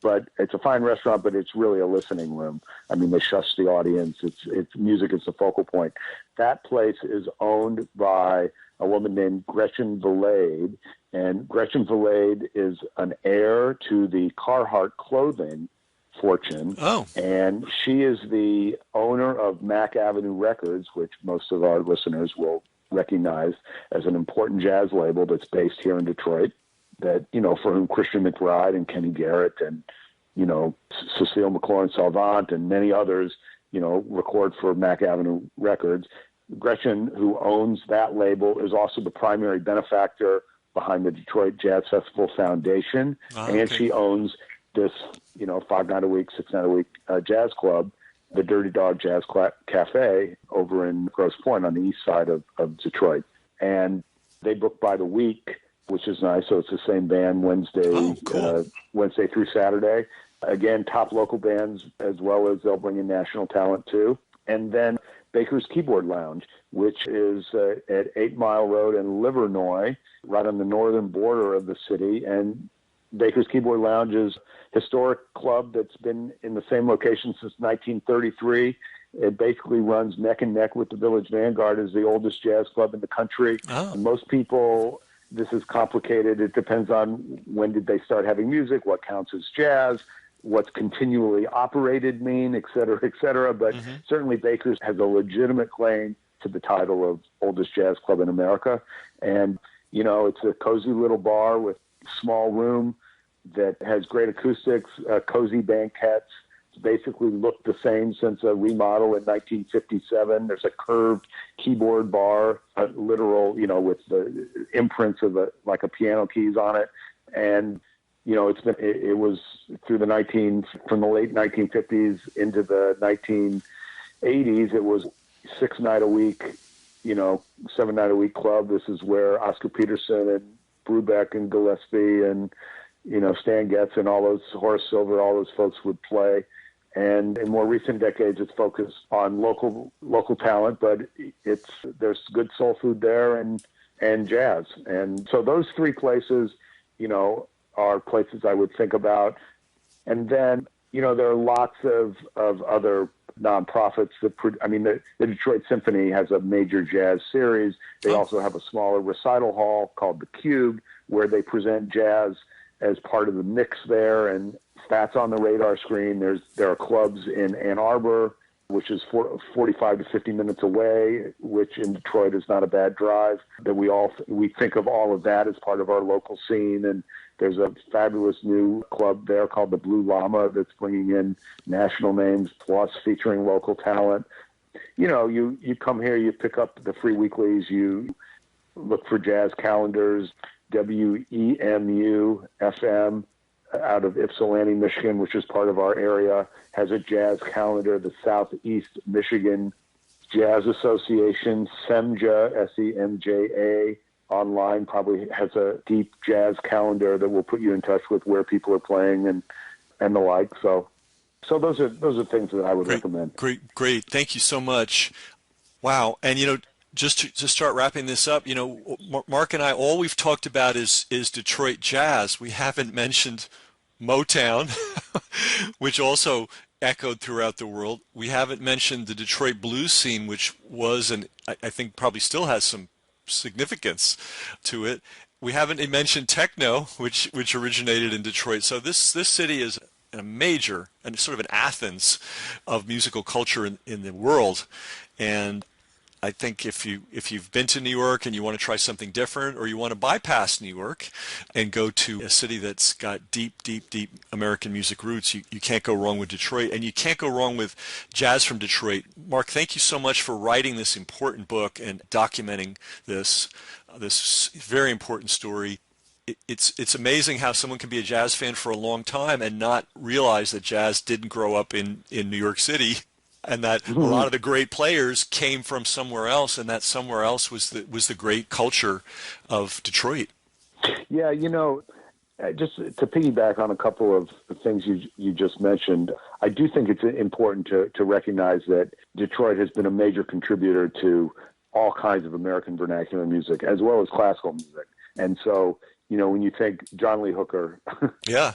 S3: but it's a fine restaurant, but it's really a listening room. I mean, they shush the audience. It's music is the focal point. That place is owned by a woman named Gretchen Valade, and Gretchen Valade is an heir to the Carhartt clothing fortune.
S4: Oh.
S3: And she is the owner of Mack Avenue Records, which most of our listeners will recognize as an important jazz label that's based here in Detroit, that, for whom Christian McBride and Kenny Garrett and, Cecile McLaurin-Salvant and many others, record for Mack Avenue Records. Gretchen, who owns that label, is also the primary benefactor behind the Detroit Jazz Festival Foundation. And she owns this, 5 night a week, 6 night a week jazz club, the Dirty Dog Jazz Cafe over in Grosse Pointe on the east side of Detroit. And they book by the week which is nice. So it's the same band
S4: Oh, cool.
S3: Wednesday through Saturday. Again, top local bands, as well as they'll bring in national talent too. And then Baker's Keyboard Lounge, which is at 8 Mile Road in Livernois, right on the northern border of the city. And Baker's Keyboard Lounge is a historic club that's been in the same location since 1933. It basically runs neck and neck with the Village Vanguard as the oldest jazz club in the country.
S4: Oh.
S3: And most people, this is complicated. It depends on when did they start having music, what counts as jazz, what's continually operated mean, et cetera, et cetera. But certainly Baker's has a legitimate claim to the title of oldest jazz club in America. And, you know, it's a cozy little bar with small room that has great acoustics, cozy banquettes. It's basically looked the same since a remodel in 1957. There's a curved keyboard bar, a literal, you know, with the imprints of like a piano keys on it. And, you know, it was through from the late 1950s into the 1980s. It was 6 night a week, you know, 7 night a week club. This is where Oscar Peterson and Brubeck and Gillespie and, you know, Stan Getz and all those, Horace Silver, all those folks would play. And in more recent decades, it's focused on local talent, but there's good soul food there and jazz. And so those three places, you know, are places I would think about. And then, you know, there are lots of other nonprofits the Detroit Symphony has a major jazz series. They also have a smaller recital hall called the Cube, where they present jazz as part of the mix there, and that's on the radar screen. There are clubs in Ann Arbor, which is 45 to 50 minutes away, which in Detroit is not a bad drive. That we think of all of that as part of our local scene. And there's a fabulous new club there called the Blue Llama that's bringing in national names plus featuring local talent. You know, you come here, you pick up the free weeklies, you look for jazz calendars. WEMU FM out of Ypsilanti, Michigan, which is part of our area, has a jazz calendar. The Southeast Michigan Jazz Association, SEMJA, SEMJA, online probably has a deep jazz calendar that will put you in touch with where people are playing and the like. So those are things that I would recommend.
S4: Great. Thank you so much. Wow. And, you know, just to start wrapping this up, you know, Mark and I, all we've talked about is Detroit jazz. We haven't mentioned Motown, which also echoed throughout the world. We haven't mentioned the Detroit blues scene, which was, and I think probably still has some significance to it. We haven't mentioned techno, which originated in Detroit. So this city is a major and sort of an Athens of musical culture in the world. And I think if you've been to New York and you want to try something different, or you want to bypass New York and go to a city that's got deep American music roots, you can't go wrong with Detroit, and you can't go wrong with jazz from Detroit. Mark, thank you so much for writing this important book and documenting this very important story. It's amazing how someone can be a jazz fan for a long time and not realize that jazz didn't grow up in New York City, and that a lot of the great players came from somewhere else, and that somewhere else was the great culture of Detroit.
S3: Yeah, you know, just to piggyback on a couple of things you just mentioned, I do think it's important to recognize that Detroit has been a major contributor to all kinds of American vernacular music, as well as classical music. And so, you know, when you think John Lee Hooker,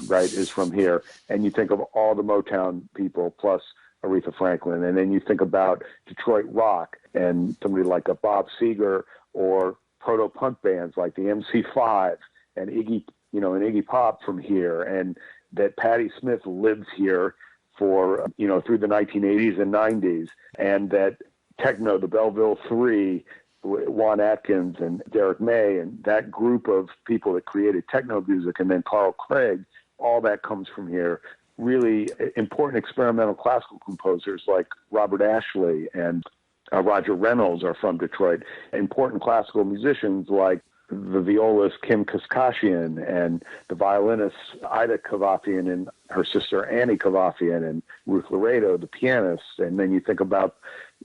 S3: right, is from here, and you think of all the Motown people plus Aretha Franklin, and then you think about Detroit rock and somebody like a Bob Seger, or proto-punk bands like the MC5 and Iggy Pop from here, and that Patti Smith lives here for, you know, through the 1980s and 90s, and that techno, the Belleville Three, Juan Atkins and Derek May, and that group of people that created techno music, and then Carl Craig, all that comes from here. Really important experimental classical composers like Robert Ashley and Roger Reynolds are from Detroit. Important classical musicians like the violist Kim Kaskashian and the violinist Ida Kavafian and her sister Annie Kavafian and Ruth Laredo, the pianist. And then you think about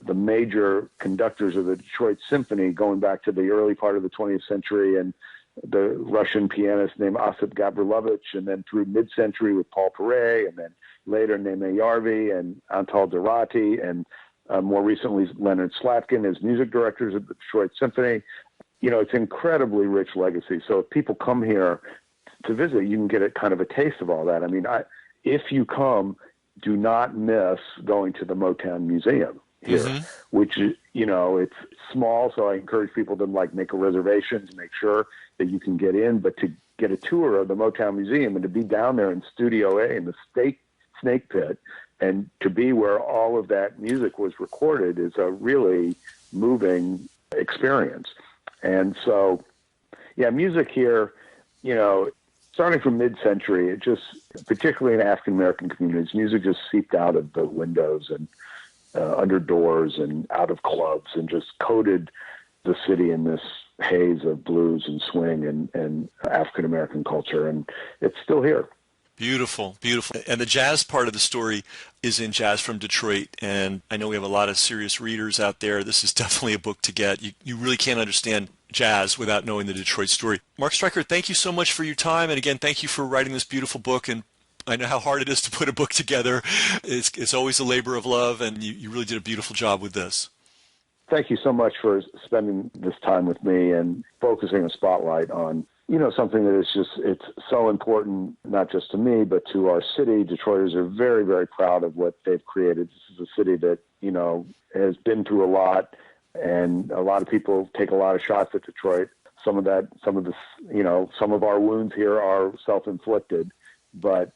S3: the major conductors of the Detroit Symphony going back to the early part of the 20th century and the Russian pianist named Osip Gavrilovich, and then through mid-century with Paul Paret, and then later Neme Yarvi and Antal Dorati, and more recently Leonard Slatkin as music directors of the Detroit Symphony. You know, it's an incredibly rich legacy. So if people come here to visit, you can get a kind of a taste of all that. I mean, if you come, do not miss going to the Motown Museum here, which, you know, it's small. So I encourage people to make a reservation to make sure that you can get in, but to get a tour of the Motown Museum and to be down there in Studio A in the Snake Pit and to be where all of that music was recorded is a really moving experience. And so, yeah, music here, you know, starting from mid-century, it just, particularly in African-American communities, music just seeped out of the windows and under doors and out of clubs and just coated the city in this haze of blues and swing and African-American culture. And it's still here.
S4: Beautiful, beautiful. And the jazz part of the story is in Jazz from Detroit. And I know we have a lot of serious readers out there. This is definitely a book to get. You really can't understand jazz without knowing the Detroit story. Mark Stryker, thank you so much for your time. And again, thank you for writing this beautiful book. And I know how hard it is to put a book together. It's always a labor of love, and you really did a beautiful job with this.
S3: Thank you so much for spending this time with me and focusing a spotlight on, you know, something that is just, it's so important, not just to me, but to our city. Detroiters are very, very proud of what they've created. This is a city that, you know, has been through a lot, and a lot of people take a lot of shots at Detroit. Some of the, you know, some of our wounds here are self-inflicted, but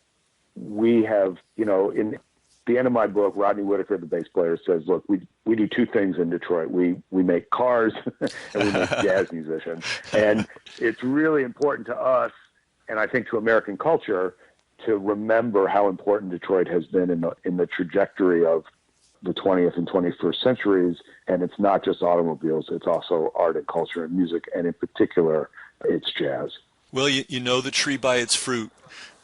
S3: we have, you know, in the end of my book, Rodney Whitaker, the bass player, says, look, we do two things in Detroit. We make cars and we make jazz musicians. And it's really important to us, and I think to American culture, to remember how important Detroit has been in the trajectory of the 20th and 21st centuries. And it's not just automobiles, it's also art and culture and music, and in particular, it's jazz.
S4: Well, you know the tree by its fruit.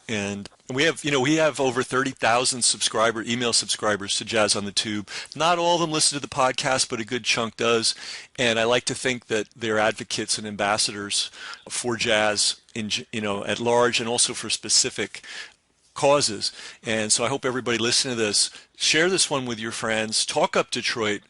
S4: And we have over 30,000 email subscribers to Jazz on the Tube. Not all of them listen to the podcast, but a good chunk does. And I like to think that they're advocates and ambassadors for jazz at large, and also for specific causes. And so I hope everybody listening to this, share this one with your friends, talk up Detroit.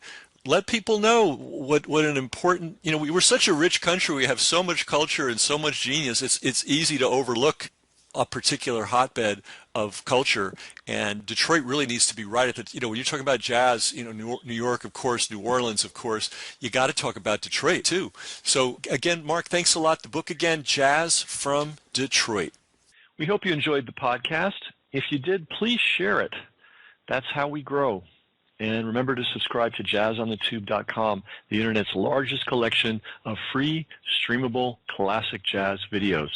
S4: Let people know what an important, we're such a rich country. We have so much culture and so much genius. It's easy to overlook a particular hotbed of culture, and Detroit really needs to be right at the, when you're talking about jazz, New York, of course, New Orleans, of course, you got to talk about Detroit too. So again, Mark, thanks a lot. The book again, Jazz from Detroit.
S2: We hope you enjoyed the podcast. If you did, please share it. That's how we grow. And remember to subscribe to JazzOnTheTube.com, the internet's largest collection of free, streamable, classic jazz videos.